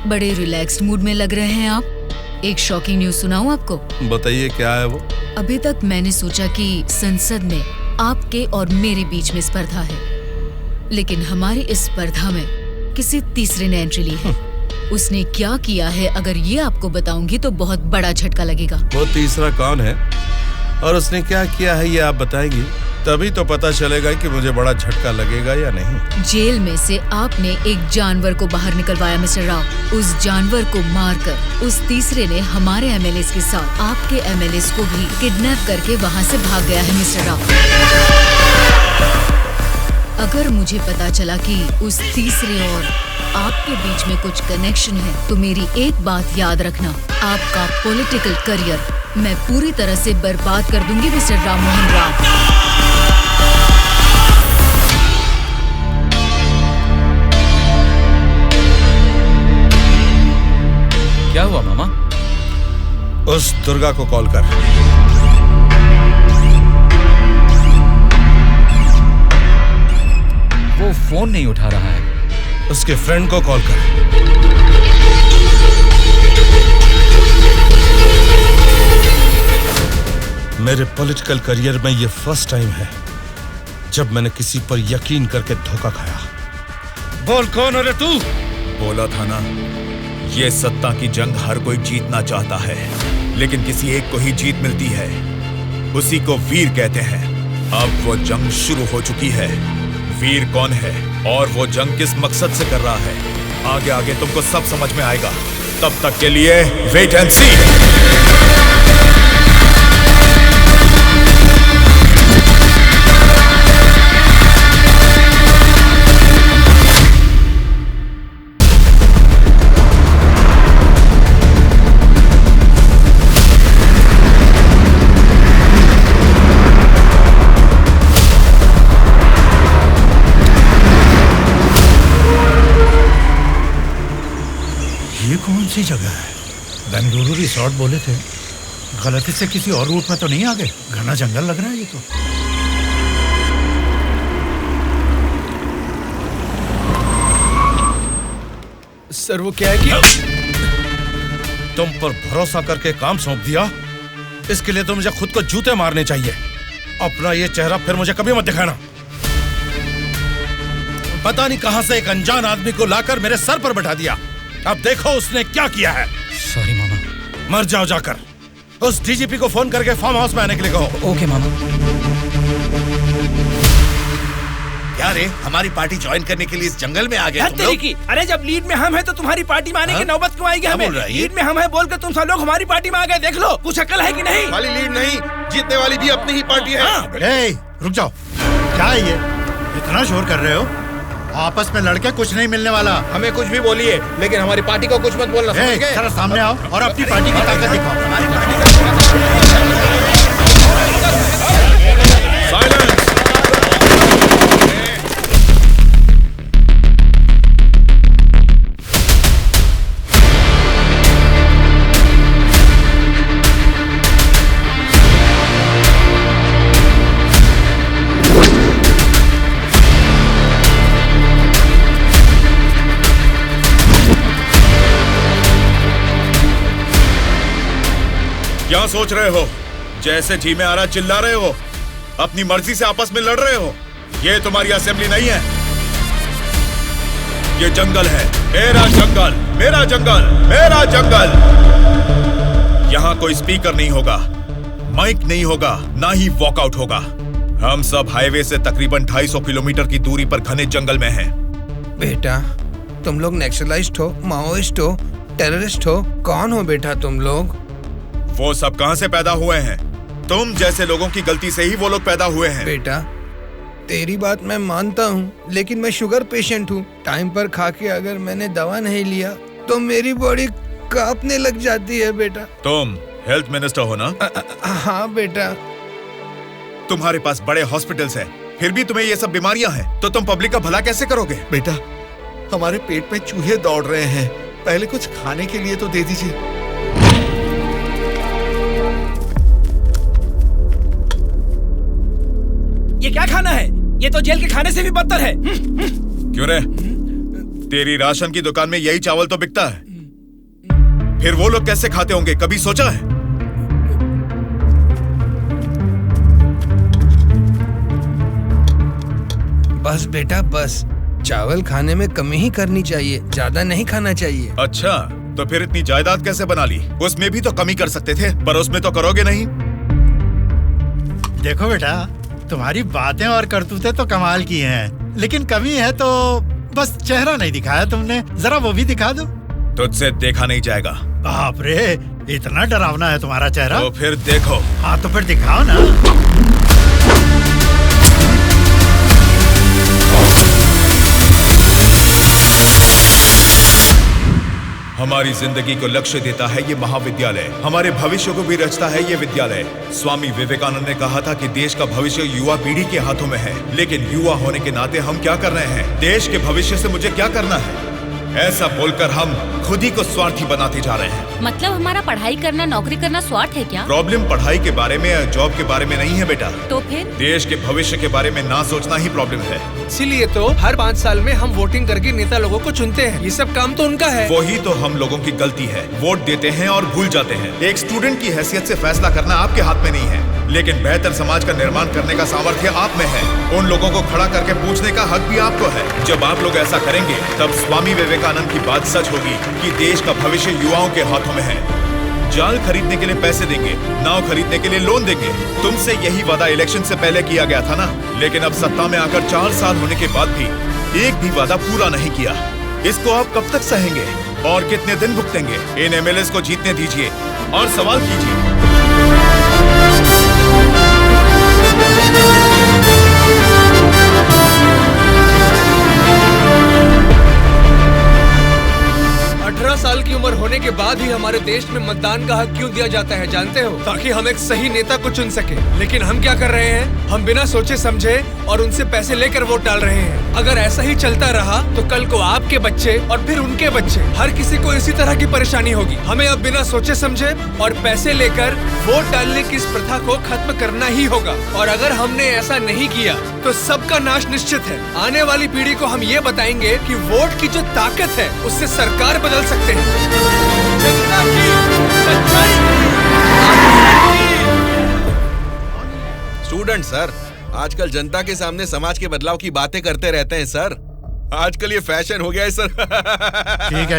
बड़े रिलैक्स्ड मूड में लग रहे हैं आप। एक शॉकिंग न्यूज सुनाऊं आपको? बताइए, क्या है वो? अभी तक मैंने सोचा कि संसद में आपके और मेरे बीच में स्पर्धा है, लेकिन हमारी इस स्पर्धा में किसी तीसरे ने एंट्री ली है। उसने क्या किया है अगर ये आपको बताऊंगी तो बहुत बड़ा झटका लगेगा। वो तीसरा कौन है और उसने क्या किया है ये आप बताएंगी, तभी तो पता चलेगा कि मुझे बड़ा झटका लगेगा या नहीं। जेल में से आपने एक जानवर को बाहर निकलवाया मिस्टर राव। उस जानवर को मारकर उस तीसरे ने हमारे एमएलएस के साथ आपके एमएलएस को भी किडनैप करके वहाँ से भाग गया है मिस्टर राव। अगर मुझे पता चला कि उस तीसरे और आपके बीच में कुछ कनेक्शन है तो मेरी एक बात याद रखना, आपका पॉलिटिकल करियर मैं पूरी तरह से बर्बाद कर दूंगी मिस्टर राम मोहन राव। क्या हुआ मामा? उस दुर्गा को कॉल कर। वो फोन नहीं उठा रहा है। उसके फ्रेंड को कॉल कर। मेरे पॉलिटिकल करियर में ये फर्स्ट टाइम है जब मैंने किसी पर यकीन करके धोखा खाया। बोल कौन है रे तू? बोला था ना, ये सत्ता की जंग हर कोई जीतना चाहता है, लेकिन किसी एक को ही जीत मिलती है, उसी को वीर कहते हैं। अब वो जंग शुरू हो चुकी है। वीर कौन है और वो जंग किस मकसद से कर रहा है, आगे आगे तुमको सब समझ में आएगा। तब तक के लिए वेट एंड सी। ये कौन सी जगह है? बेंगलुरु रिसोर्ट बोले थे, गलती से किसी और रूट में तो नहीं आ गए? घना जंगल लग रहा है ये तो। सर वो क्या है कि तुम पर भरोसा करके काम सौंप दिया, इसके लिए तो मुझे खुद को जूते मारने चाहिए। अपना ये चेहरा फिर मुझे कभी मत दिखाना। पता नहीं कहां से एक अनजान आदमी को लाकर मेरे सर पर बैठा दिया। अब देखो उसने क्या किया है। सॉरी मामा। मर जाओ जाकर। उस डीजीपी को फोन करके फार्म हाउस में आने के लिए कहो। ओके मामा। क्या रे, हमारी पार्टी ज्वाइन करने के लिए इस जंगल में आ गए तुम लोग? अरे जब लीड में हम हैं तो तुम्हारी पार्टी में आने की नौबत क्यों आएगी हमें? लीड में हम हैं बोलकर तुम सब लोग हमारी पार्टी में आ गए। देख लो, कुछ अकल है कि नहीं? वाली लीड नहीं, जीतने वाली भी अपनी ही पार्टी है। रुक जाओ, क्या है ये? इतना शोर कर रहे हो? आपस में लड़के कुछ नहीं मिलने वाला। हमें कुछ भी बोलिए, लेकिन हमारी पार्टी को कुछ मत बोलना। जरा सामने आओ और अपनी पार्टी की ताकत दिखाओ। क्या सोच रहे हो? जैसे जी में आ रहा चिल्ला रहे हो, अपनी मर्जी से आपस में लड़ रहे हो। ये तुम्हारी असेंबली नहीं है, ये जंगल है। मेरा जंगल, मेरा जंगल, मेरा जंगल। यहाँ कोई स्पीकर नहीं होगा, माइक नहीं होगा, ना ही वॉकआउट होगा। हम सब हाईवे से तकरीबन 250 किलोमीटर की दूरी पर घने जंगल में हैं। बेटा, तुम लोग नक्सलाइस्ट हो, माओइस्ट हो, टेररिस्ट हो, कौन हो बेटा तुम लोग? वो सब कहां से पैदा हुए हैं? तुम जैसे लोगों की गलती से ही वो लोग पैदा हुए हैं। बेटा, तेरी बात मैं मानता हूँ, लेकिन मैं शुगर पेशेंट हूँ। टाइम पर खा के अगर मैंने दवा नहीं लिया तो मेरी बॉडी कांपने लग जाती है बेटा। तुम हेल्थ मिनिस्टर हो ना? हाँ बेटा। तुम्हारे पास बड़े हॉस्पिटल्स हैं, फिर भी तुम्हें ये सब बीमारियां हैं, तो तुम पब्लिक का भला कैसे करोगे? बेटा, हमारे पेट में चूहे दौड़ रहे हैं, पहले कुछ खाने के लिए तो दे दीजिए। ये क्या खाना है? ये तो जेल के खाने से भी बदतर है। क्यों रे? तेरी राशन की दुकान में यही चावल तो बिकता है, फिर वो लोग कैसे खाते होंगे, कभी सोचा है? बस बेटा बस, चावल खाने में कमी ही करनी चाहिए, ज्यादा नहीं खाना चाहिए। अच्छा, तो फिर इतनी जायदाद कैसे बना ली? उसमें भी तो कमी कर सकते थे, पर उसमें तो करोगे नहीं। देखो बेटा, तुम्हारी बातें और करतूतें तो कमाल की हैं, लेकिन कमी है तो बस चेहरा नहीं दिखाया तुमने, जरा वो भी दिखा दो। तुझसे देखा नहीं जाएगा। बाप रे, इतना डरावना है तुम्हारा चेहरा। तो फिर देखो। हाँ तो फिर दिखाओ ना। हमारी जिंदगी को लक्ष्य देता है ये महाविद्यालय, हमारे भविष्य को भी रचता है ये विद्यालय। स्वामी विवेकानंद ने कहा था कि देश का भविष्य युवा पीढ़ी के हाथों में है, लेकिन युवा होने के नाते हम क्या कर रहे हैं? देश के भविष्य से मुझे क्या करना है, ऐसा बोलकर हम खुद ही को स्वार्थी बनाते जा रहे हैं। मतलब हमारा पढ़ाई करना, नौकरी करना स्वार्थ है क्या? प्रॉब्लम पढ़ाई के बारे में या जॉब के बारे में नहीं है बेटा, तो फिर देश के भविष्य के बारे में ना सोचना ही प्रॉब्लम है। इसीलिए तो हर 5 साल में हम वोटिंग करके नेता लोगों को चुनते हैं। ये सब काम तो उनका है। वही तो हम लोगों की गलती है, वोट देते हैं और भूल जाते हैं। एक स्टूडेंट की हैसियत से फैसला करना आपके हाथ में नहीं है, लेकिन बेहतर समाज का निर्माण करने का सामर्थ्य आप में है। उन लोगों को खड़ा करके पूछने का हक भी आपको है। जब आप लोग ऐसा करेंगे तब स्वामी विवेकानंद की बात सच होगी कि देश का भविष्य युवाओं के हाथों में है। जाल खरीदने के लिए पैसे देंगे, नाव खरीदने के लिए लोन देंगे। तुमसे यही वादा इलेक्शन से पहले किया गया था ना, लेकिन अब सत्ता में आकर 4 साल होने के बाद भी एक भी वादा पूरा नहीं किया। इसको आप कब तक सहेंगे और कितने दिन भुगतेंगे? इन एमएलएस को जीतने दीजिए और सवाल कीजिए। 18 साल की उम्र होने के बाद ही हमारे देश में मतदान का हक क्यों दिया जाता है जानते हो? ताकि हम एक सही नेता को चुन सके। लेकिन हम क्या कर रहे हैं? हम बिना सोचे समझे और उनसे पैसे लेकर वोट डाल रहे हैं। अगर ऐसा ही चलता रहा तो कल को आपके बच्चे और फिर उनके बच्चे, हर किसी को इसी तरह की परेशानी होगी। हमें अब बिना सोचे समझे और पैसे लेकर वोट डालने की इस प्रथा को खत्म करना ही होगा। और अगर हमने ऐसा नहीं किया तो सबका नाश निश्चित है। आने वाली पीढ़ी को हम ये बताएंगे कि वोट की जो ताकत है उससे सरकार बदल सकते हैं। जनता की सच्चाई। स्टूडेंट सर, आजकल जनता के सामने समाज के बदलाव की बातें करते रहते हैं सर। आजकल ये फैशन हो गया है सर।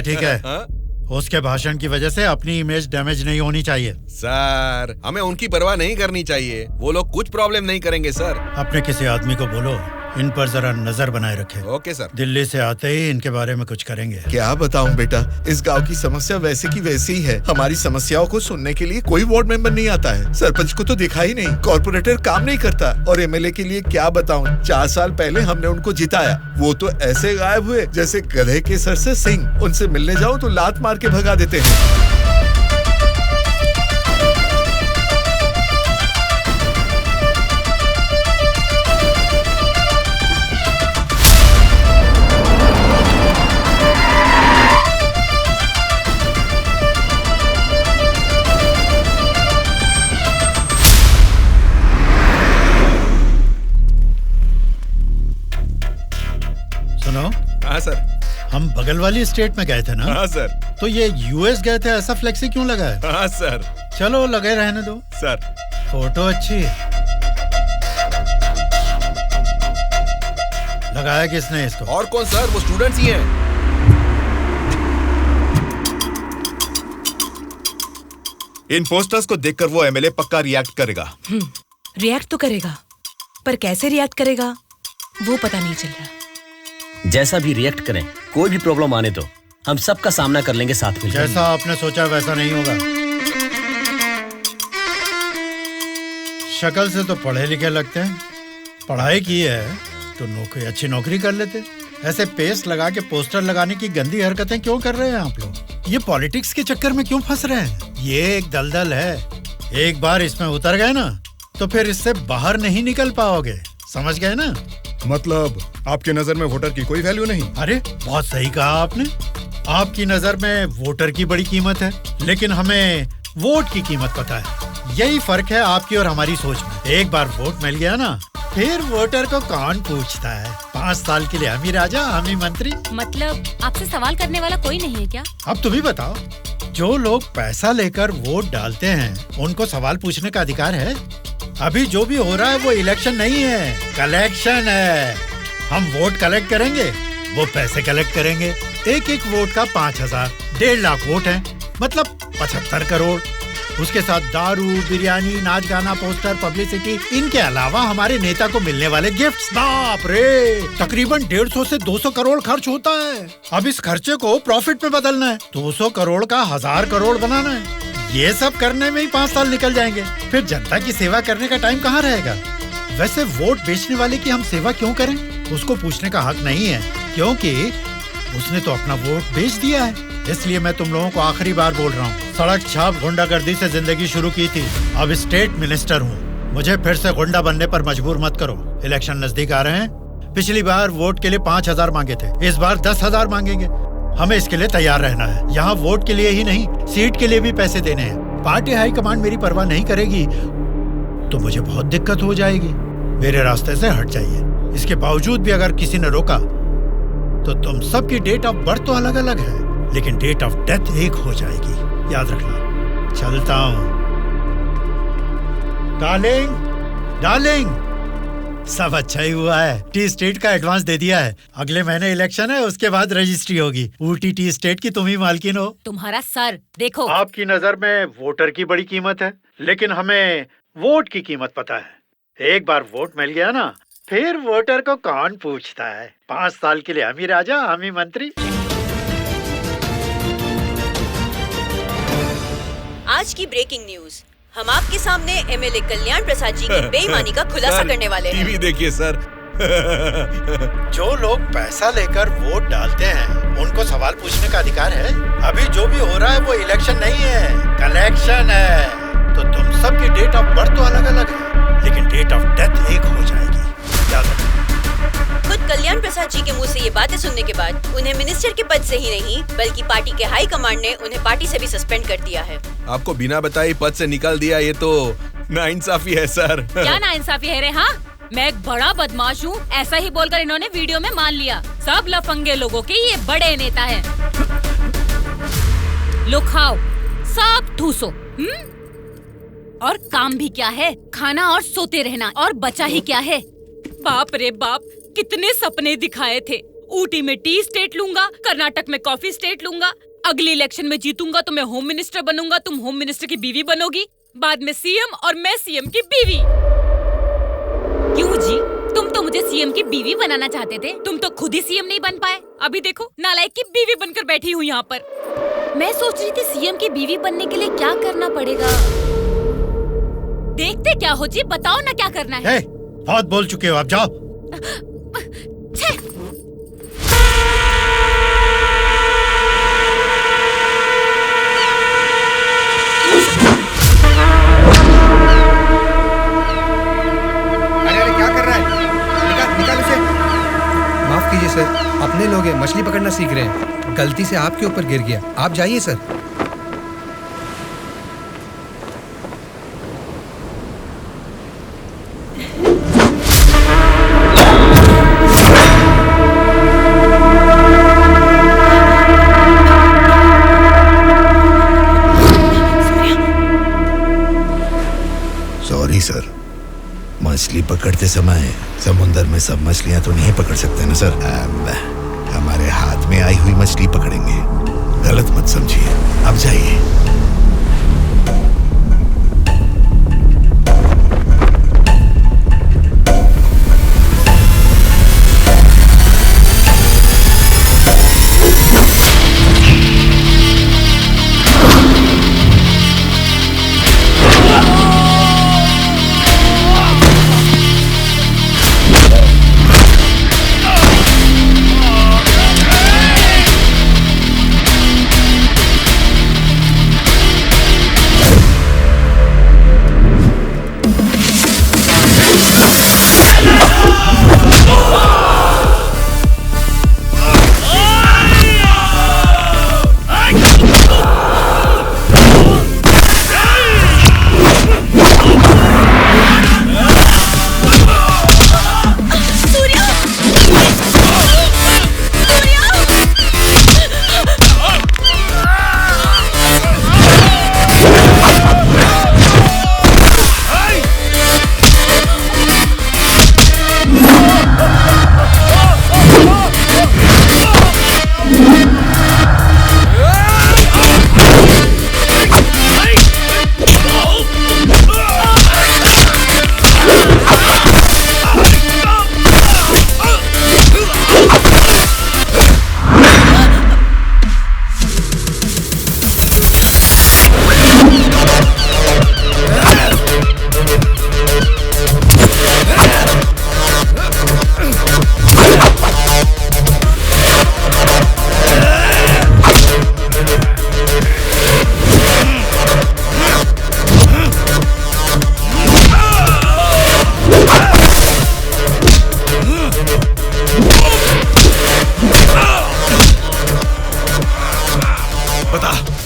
ठीक है। हाँ? उसके भाषण की वजह से अपनी इमेज डैमेज नहीं होनी चाहिए। सर, हमें उनकी परवाह नहीं करनी चाहिए। वो लोग कुछ प्रॉब्लम नहीं करेंगे सर। अपने किसी आदमी को बोलो इन पर जरा नजर बनाए रखे। Okay sir. दिल्ली से आते ही इनके बारे में कुछ करेंगे। क्या बताऊं बेटा, इस गांव की समस्या वैसे की वैसी ही है। हमारी समस्याओं को सुनने के लिए कोई वार्ड मेंबर नहीं आता है। सरपंच को तो देखा ही नहीं, कॉर्पोरेटर काम नहीं करता, और एमएलए के लिए क्या बताऊं, 4 साल पहले हमने उनको जिताया, वो तो ऐसे गायब हुए जैसे गधे के सर से सिंह। उनसे मिलने जाओ तो लात मार के भगा देते हैं। हाँ सर। हम बगल वाली स्टेट में गए थे ना? हाँ सर। तो ये यूएस गए थे, ऐसा फ्लेक्सी क्यों लगा है? हाँ सर। चलो लगे रहने दो सर। फोटो अच्छी है। लगाया किसने इसको? और कौन सर, वो स्टूडेंट्स ही हैं। इन पोस्टर्स को देखकर वो एमएलए पक्का रिएक्ट करेगा। रिएक्ट तो करेगा, पर कैसे रिएक्ट करेगा वो पता नहीं चल रहा। जैसा भी रिएक्ट करें, कोई भी प्रॉब्लम आने दो, हम सबका सामना कर लेंगे साथ में। जैसा आपने सोचा वैसा नहीं होगा। शक्ल से तो पढ़े लिखे लगते हैं, पढ़ाई की है तो अच्छी नौकरी कर लेते। ऐसे पेस्ट लगा के पोस्टर लगाने की गंदी हरकतें क्यों कर रहे हैं आप लोग? ये पॉलिटिक्स के चक्कर में क्यों फंस रहे हैं? ये एक दलदल है, एक बार इसमें उतर गए ना तो फिर इससे बाहर नहीं निकल पाओगे। समझ गए ना? मतलब आपकी नजर में वोटर की कोई वैल्यू नहीं? अरे बहुत सही कहा आपने। आपकी नजर में वोटर की बड़ी कीमत है, लेकिन हमें वोट की कीमत पता है। यही फर्क है आपकी और हमारी सोच में। एक बार वोट मिल गया ना, फिर वोटर को कौन पूछता है? 5 साल के लिए हम ही राजा, हम ही मंत्री। मतलब आपसे सवाल करने वाला कोई नहीं है क्या? अब तुम ही बताओ, जो लोग पैसा लेकर वोट डालते हैं उनको सवाल पूछने का अधिकार है? अभी जो भी हो रहा है वो इलेक्शन नहीं है, कलेक्शन है। हम वोट कलेक्ट करेंगे, वो पैसे कलेक्ट करेंगे। एक एक वोट का 5,000, 1.5 लाख वोट हैं, मतलब 75 करोड़। उसके साथ दारू, बिरयानी, नाच गाना, पोस्टर, पब्लिसिटी, इनके अलावा हमारे नेता को मिलने वाले गिफ्ट्स। बाप रे, तकरीबन 150 से 200 करोड़ खर्च होता है। अब इस खर्चे को प्रॉफिट में बदलना है, 200 करोड़ का 1000 करोड़ बनाना है। ये सब करने में ही 5 साल निकल जाएंगे। फिर जनता की सेवा करने का टाइम कहाँ रहेगा? वैसे वोट बेचने वाले की हम सेवा क्यों करें? उसको पूछने का हक नहीं है, क्योंकि उसने तो अपना वोट बेच दिया है। इसलिए मैं तुम लोगों को आखिरी बार बोल रहा हूँ, सड़क छाप गुंडागर्दी से जिंदगी शुरू की थी, अब स्टेट मिनिस्टर हूँ। मुझे फिर से गुंडा बनने पर मजबूर मत करो। इलेक्शन नजदीक आ रहे हैं। पिछली बार वोट के लिए 5,000 मांगे थे, इस बार 10,000 मांगेंगे। हमें इसके लिए तैयार रहना है। यहाँ वोट के लिए ही नहीं, सीट के लिए भी पैसे देने हैं। पार्टी हाईकमांड मेरी परवाह नहीं करेगी तो मुझे बहुत दिक्कत हो जाएगी। मेरे रास्ते से हट जाइए। इसके बावजूद भी अगर किसी ने रोका तो तुम सबकी डेट ऑफ बर्थ तो अलग अलग है, लेकिन डेट ऑफ डेथ एक हो जाएगी, याद रखना। चलता हूँ। डार्लिंग, डार्लिंग, सब अच्छा ही हुआ है। टी स्टेट का एडवांस दे दिया है। अगले महीने इलेक्शन है, उसके बाद रजिस्ट्री होगी। ऊटी टी स्टेट की तुम ही मालकिन हो। तुम्हारा सर देखो। आपकी नजर में वोटर की बड़ी कीमत है, लेकिन हमें वोट की कीमत पता है। एक बार वोट मिल गया ना, फिर वोटर को कौन पूछता है। 5 साल के लिए हम ही राजा, हम ही मंत्री। आज की ब्रेकिंग न्यूज, हम आपके सामने एमएलए कल्याण प्रसाद जी की बेईमानी का खुलासा करने वाले हैं। टीवी देखिए सर। जो लोग पैसा लेकर वोट डालते हैं, उनको सवाल पूछने का अधिकार है। अभी जो भी हो रहा है वो इलेक्शन नहीं है, कलेक्शन है। तो तुम सबकी डेट ऑफ बर्थ तो अलग अलग है, लेकिन डेट ऑफ डेथ एक हो जाएगी, याद रखना। खुद कल्याण प्रसाद जी के मुंह से ये बातें सुनने के बाद उन्हें मिनिस्टर के पद से ही नहीं, बल्कि पार्टी के हाई कमांड ने उन्हें पार्टी से भी सस्पेंड कर दिया है। आपको बिना बताए पद से निकाल दिया, ये तो नाइंसाफी है सर। क्या नाइंसाफी है रे? हाँ, मैं एक बड़ा बदमाश हूँ, ऐसा ही बोलकर इन्होंने वीडियो में मान लिया। सब लफंगे लोगों के ये बड़े नेता हैं। लो खाओ, सब ठूसो। और काम भी क्या है? खाना और सोते रहना। और बचा ही क्या है? बाप रे बाप, कितने सपने दिखाए थे। ऊटी में टी स्टेट लूंगा, कर्नाटक में कॉफी स्टेट लूंगा, अगली इलेक्शन में जीतूंगा तो मैं होम मिनिस्टर बनूंगा, तुम होम मिनिस्टर की बीवी बनोगी, बाद में सीएम और मैं सीएम की बीवी। क्यों जी, तुम तो मुझे सीएम की बीवी बनाना चाहते थे, तुम तो खुद ही सीएम नहीं बन पाए। अभी देखो, नालायक की बीवी बनकर बैठी हूँ यहाँ पर। मैं सोच रही थी सीएम की बीवी बनने के लिए क्या करना पड़ेगा। देखते क्या हो जी, बताओ ना क्या करना है। बहुत बोल चुके हो, आप जाओ। अरे क्या कर रहा है? निकाल उसे। माफ कीजिए सर, अपने लोग हैं, मछली पकड़ना सीख रहे हैं, गलती से आपके ऊपर गिर गया। आप जाइए सर। सर, मछली पकड़ते समय समुंदर में सब मछलियां तो नहीं पकड़ सकते ना सर। हमारे हाथ में आई हुई मछली पकड़ेंगे, गलत मत समझिए। अब जाइए।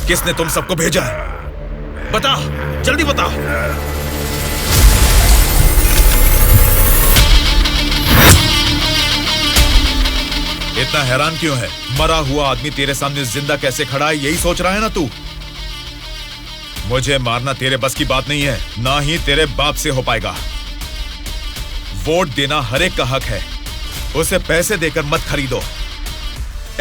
किसने तुम सबको भेजा है? बता, जल्दी बता। इतना हैरान क्यों है? मरा हुआ आदमी तेरे सामने जिंदा कैसे खड़ा है, यही सोच रहा है ना तू? मुझे मारना तेरे बस की बात नहीं है, ना ही तेरे बाप से हो पाएगा। वोट देना हर एक का हक है, उसे पैसे देकर मत खरीदो।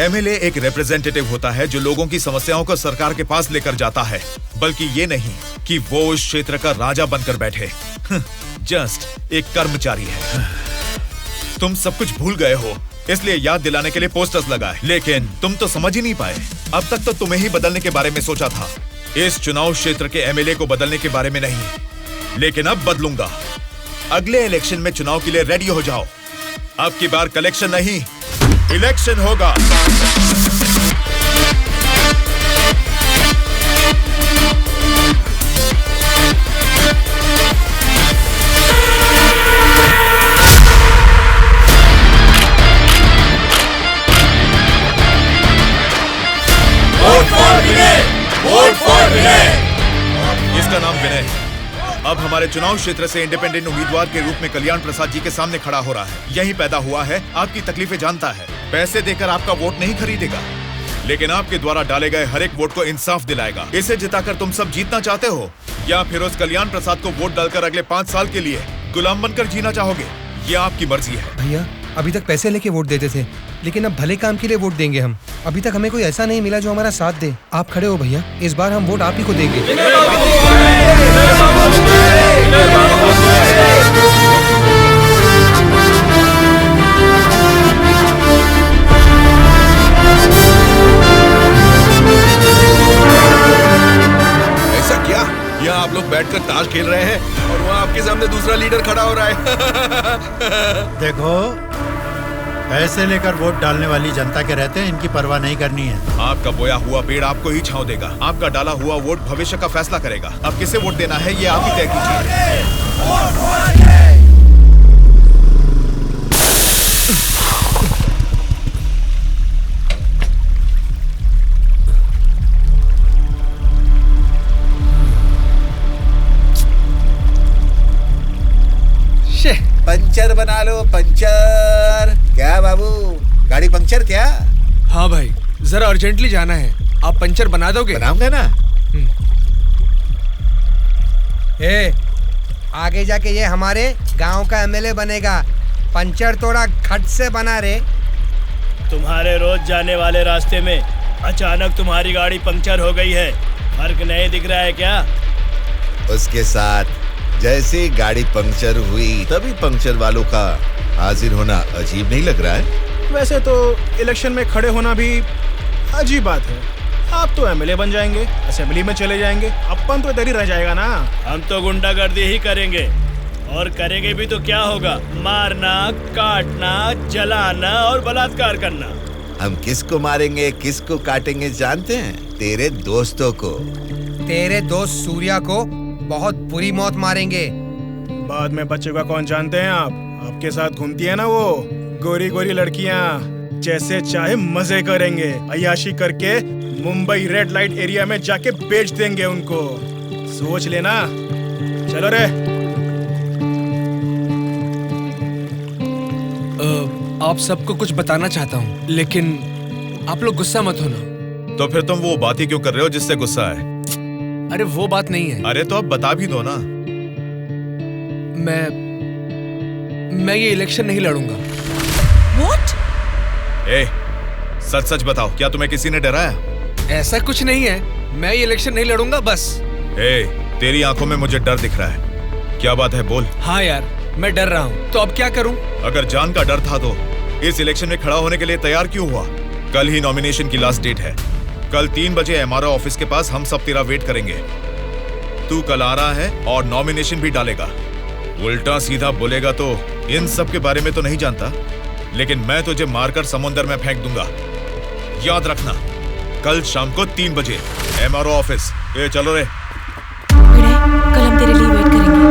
एमएलए एक रिप्रेजेंटेटिव होता है जो लोगों की समस्याओं को सरकार के पास लेकर जाता है, बल्कि ये नहीं कि वो उस क्षेत्र का राजा बनकर बैठे। जस्ट एक कर्मचारी है। तुम सब कुछ भूल गए हो, इसलिए याद दिलाने के लिए पोस्टर्स लगाए, लेकिन तुम तो समझ ही नहीं पाए। अब तक तो तुम्हें ही बदलने के बारे में सोचा था, इस चुनाव क्षेत्र के एमएलए को बदलने के बारे में नहीं। लेकिन अब बदलूंगा। अगले इलेक्शन में चुनाव के लिए रेडी हो जाओ। अब की बार कलेक्शन नहीं, इलेक्शन होगा। इसका नाम विनय है। अब हमारे चुनाव क्षेत्र से इंडिपेंडेंट उम्मीदवार के रूप में कल्याण प्रसाद जी के सामने खड़ा हो रहा है। यही पैदा हुआ है, आपकी तकलीफें जानता है, पैसे देकर आपका वोट नहीं खरीदेगा, लेकिन आपके द्वारा डाले गए हर एक वोट को इंसाफ दिलाएगा। इसे जिताकर तुम सब जीतना चाहते हो, या फिर उस कल्याण प्रसाद को वोट डालकर अगले 5 साल के लिए गुलाम बनकर जीना चाहोगे? ये आपकी मर्जी है। भैया, अभी तक पैसे लेके वोट देते थे, लेकिन अब भले काम के लिए वोट देंगे हम। अभी तक हमें कोई ऐसा नहीं मिला जो हमारा साथ दे। आप खड़े हो भैया, इस बार हम वोट आप ही को देंगे। ऐसा क्या? यहाँ आप लोग बैठकर ताश खेल रहे हैं और वहाँ आपके सामने दूसरा लीडर खड़ा हो रहा है। देखो, पैसे लेकर वोट डालने वाली जनता के रहते हैं, इनकी परवाह नहीं करनी है। आपका बोया हुआ पेड़ आपको ही छांव देगा। आपका डाला हुआ वोट भविष्य का फैसला करेगा। अब किसे वोट देना है ये आप ही तय कीजिए। पंचर बना लो, पंचर। क्या बाबू, गाड़ी पंचर क्या? हाँ भाई, जरा अर्जेंटली जाना है, आप पंचर बना दोगे? बनाऊंगा ना। आगे जाके ये हमारे गांव का एमएलए बनेगा। पंचर थोड़ा खट से बना रे। तुम्हारे रोज जाने वाले रास्ते में अचानक तुम्हारी गाड़ी पंचर हो गई है, फर्क नहीं दिख रहा है क्या? उसके साथ जैसे गाड़ी पंक्चर हुई तभी पंक्चर वालों का हाजिर होना अजीब नहीं लग रहा है? वैसे तो इलेक्शन में खड़े होना भी अजीब बात है। आप तो एमएलए बन जाएंगे, असेंबली में चले जाएंगे, अपन तो इधर ही रह जाएगा ना। हम तो गुंडागर्दी ही करेंगे, और करेंगे भी तो क्या होगा? मारना, काटना, जलाना और बलात्कार करना। हम किसको मारेंगे, किसको काटेंगे जानते हैं? तेरे दोस्तों को। तेरे दोस्त सूर्या को बहुत बुरी मौत मारेंगे। बाद में बचेगा कौन जानते हैं आप? आपके साथ घूमती है ना वो गोरी गोरी लड़कियां, जैसे चाहे मजे करेंगे, अय्याशी करके मुंबई रेड लाइट एरिया में जाके बेच देंगे उनको। सोच लेना। चलो रे। आप सबको कुछ बताना चाहता हूँ, लेकिन आप लोग गुस्सा मत होना। तो फिर तुम वो बात ही क्यों कर रहे हो जिससे गुस्सा है? अरे वो बात नहीं है। अरे तो अब बता भी दो ना। मैं ये इलेक्शन नहीं लड़ूंगा। What? ए, सच सच बताओ, क्या तुम्हें किसी ने डराया? ऐसा कुछ नहीं है, मैं ये इलेक्शन नहीं लड़ूंगा बस। ए, तेरी आंखों में मुझे डर दिख रहा है। क्या बात है, बोल। हाँ यार, मैं डर रहा हूँ, तो अब क्या करूँ? अगर जान का डर था तो इस इलेक्शन में खड़ा होने के लिए तैयार क्यों हुआ? कल ही नॉमिनेशन की लास्ट डेट है। कल 3 बजे एमआरओ ऑफिस के पास हम सब तेरा वेट करेंगे। तू कल आ रहा है और नॉमिनेशन भी डालेगा। उल्टा सीधा बोलेगा तो इन सब के बारे में तो नहीं जानता, लेकिन मैं तुझे मारकर समुंदर में फेंक दूंगा। याद रखना, कल शाम को 3 बजे एमआरओ ऑफिस। ये चलो रे। कल हम तेरे लिए वेट करेंगे।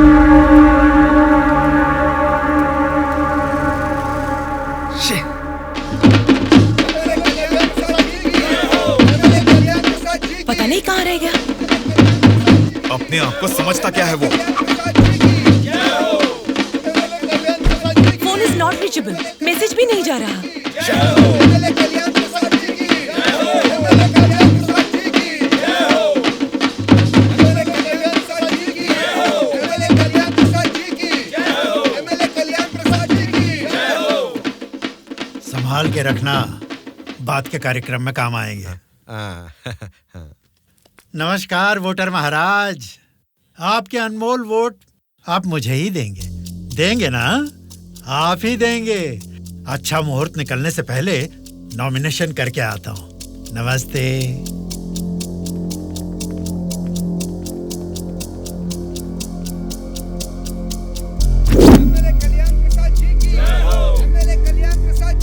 पता जाने ही कहाँ रह गया। अपने आप को समझता क्या है वो? Phone is not reachable, message भी नहीं जा रहा। संभाल के रखना, बात के कार्यक्रम में काम आएंगे। नमस्कार वोटर महाराज, आपके अनमोल वोट आप मुझे ही देंगे। देंगे ना? आप ही देंगे। अच्छा मुहूर्त निकलने से पहले नॉमिनेशन करके आता हूँ। नमस्ते।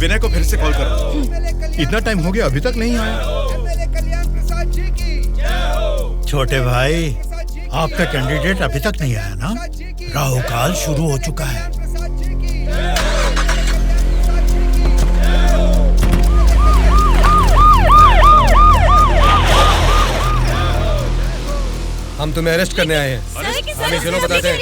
विनय को फिर से कॉल करो। इतना टाइम हो गया अभी तक नहीं आया। छोटे भाई, आपका कैंडिडेट अभी तक नहीं आया ना? राहु काल शुरू हो चुका है। हम तुम्हें अरेस्ट करने आए हैं। हमें चलो बताते हैं।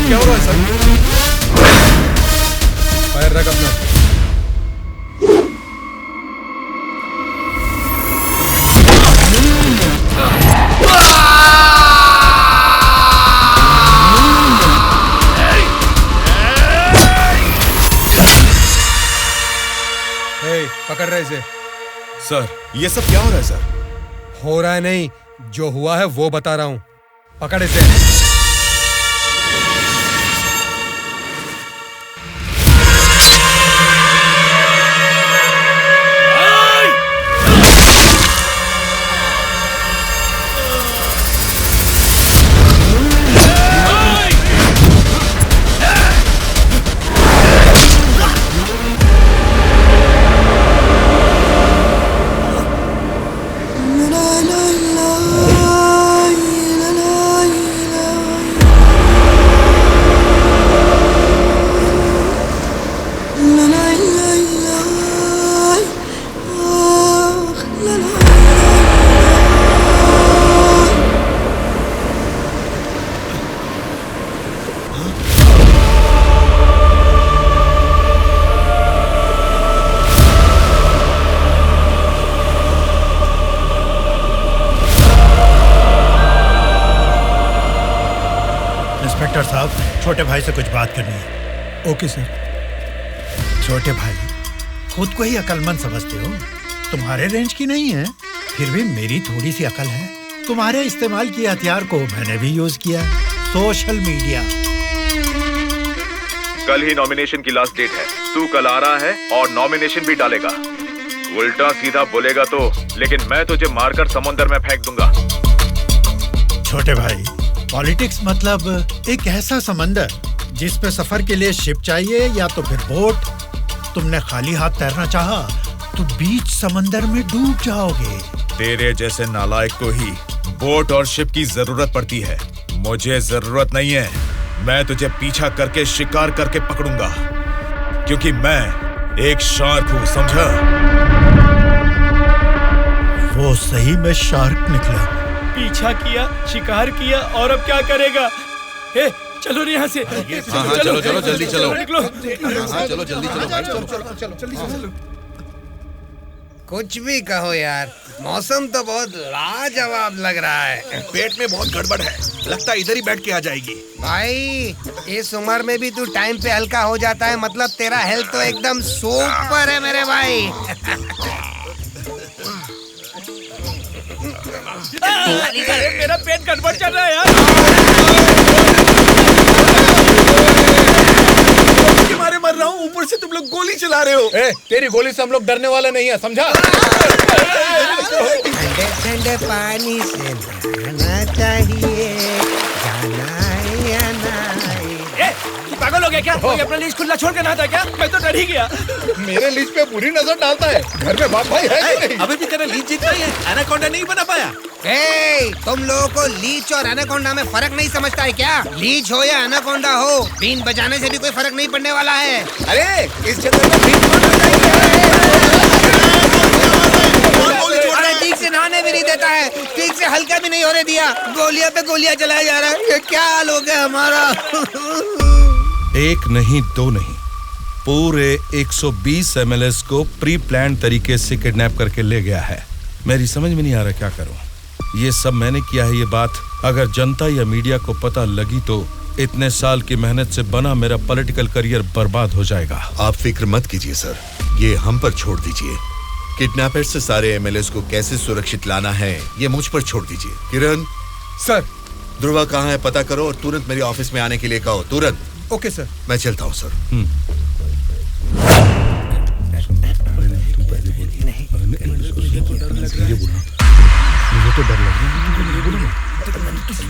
क्या हो रहा है सर? फायर रख अपना। पकड़ रहे इसे। सर ये सब क्या हो रहा है सर? हो रहा है नहीं, जो हुआ है वो बता रहा हूँ। पकड़ इसे। इंस्पेक्टर साहब, छोटे भाई से कुछ बात करनी है। Okay sir. छोटे भाई, खुद को ही अकलमंद समझते हो, तुम्हारे रेंज की नहीं है, फिर भी मेरी थोड़ी सी अकल है। तुम्हारे इस्तेमाल किए हथियार को मैंने भी यूज किया, सोशल मीडिया। कल ही नॉमिनेशन की लास्ट डेट है। तू कल आ रहा है और नॉमिनेशन भी डालेगा। उल्टा सीधा बोलेगा तो, लेकिन मैं तुझे मारकर समुद्र में फेंक दूंगा। छोटे भाई, पॉलिटिक्स मतलब एक ऐसा समंदर जिस पे सफर के लिए शिप चाहिए या तो फिर बोट। तुमने खाली हाथ तैरना चाहा तो बीच समंदर में डूब जाओगे। तेरे जैसे नालायक को ही बोट और शिप की जरूरत पड़ती है। मुझे जरूरत नहीं है। मैं तुझे पीछा करके शिकार करके पकड़ूंगा, क्योंकि मैं एक शार्क हूँ, समझा? वो सही में शार्क निकला। पीछा किया, शिकार किया, और अब क्या करेगा? चलो यहाँ से। हाँ, चलो चलो जल्दी चलो। निकलो। हाँ, चलो जल्दी चलो भाई, चलो। कुछ भी कहो यार, मौसम तो बहुत लाजवाब लग रहा है। पेट में बहुत गड़बड़ है, लगता है इधर ही बैठ के आ जाएगी। भाई इस उम्र में भी तू टाइम पे हल्का हो जाता है, मतलब तेरा हेल्थ तो एकदम सुपर है मेरे भाई। मेरा पेट गड़बड़ चल रहा है यार। मारे मर रहा हूँ, ऊपर से चिल्ला रहे हो? तेरी गोली से हम लोग डरने वाले नहीं है, समझा? ठंडे ठंडे पानी से नहाना चाहिए, जाना है या नहीं? तू पागल हो गया क्या? कोई अपना लीज खुला छोड़ के नहाता क्या? मैं तो डर ही गया। मेरे लीज पे बुरी नजर डालता है। घर में बाप भाई है कि नहीं? अभी भी तेरा लीज जीतना ही है, एनाकोंडा नहीं बना पाया। तुम लोगों को लीच और एनाकोंडा में फर्क नहीं समझता है क्या? लीच हो या एनाकोंडा हो, बीन बजाने से भी कोई फर्क नहीं पड़ने वाला है। अरे इस जगह में बीन ठीक से नहाने भी नहीं देता है, ठीक से हल्का भी नहीं होने दिया, गोलियां पे गोलियां चलाया जा रहा है। ये क्या हाल हो गया हमारा? एक नहीं, दो नहीं, पूरे 120 एमएलएस को प्री प्लान तरीके से किडनैप करके ले गया है। मेरी समझ में नहीं आ रहा क्या करूं। ये सब मैंने किया है। ये बात अगर जनता या मीडिया को पता लगी तो इतने साल की मेहनत से बना मेरा पॉलिटिकल करियर बर्बाद हो जाएगा। आप फिक्र मत कीजिए सर, ये हम पर छोड़ दीजिए। किडनैपर से सारे एमएलएस को कैसे सुरक्षित लाना है ये मुझ पर छोड़ दीजिए। किरण सर, ध्रुवा कहाँ है पता करो और तुरंत मेरे ऑफिस में आने के लिए कहो, तुरंत। Okay sir. मैं चलता हूँ सर। मुझे तो डर लग रहा है।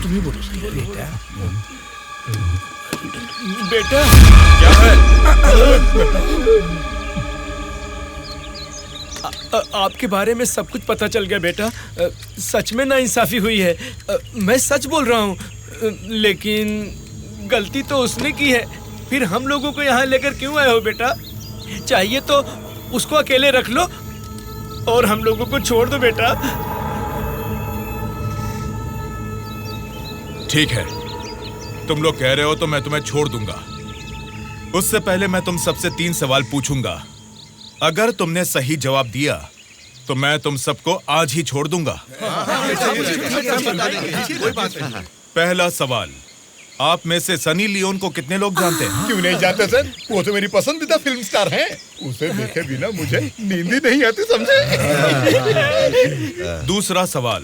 तुम ही बोलो बेटा। क्या है? आपके बारे में सब कुछ पता चल गया बेटा। सच में नाइंसाफी हुई है। मैं सच बोल रहा हूँ, लेकिन गलती तो उसने की है। फिर हम लोगों को यहाँ लेकर क्यों आए हो बेटा? चाहिए तो उसको अकेले रख लो और हम लोगों को छोड़ दो बेटा। ठीक है, तुम लोग कह रहे हो तो मैं तुम्हें छोड़ दूंगा। उससे पहले मैं तुम सबसे 3 सवाल पूछूंगा। अगर तुमने सही जवाब दिया तो मैं तुम सबको आज ही छोड़ दूंगा। पहला सवाल, आप में से सनी लियोन को कितने लोग जानते हैं? क्यों नहीं जानते सर, वो तो मेरी पसंदीदा फिल्म स्टार हैं। उसे देखे बिना मुझे नींद ही नहीं आती, समझे? दूसरा सवाल,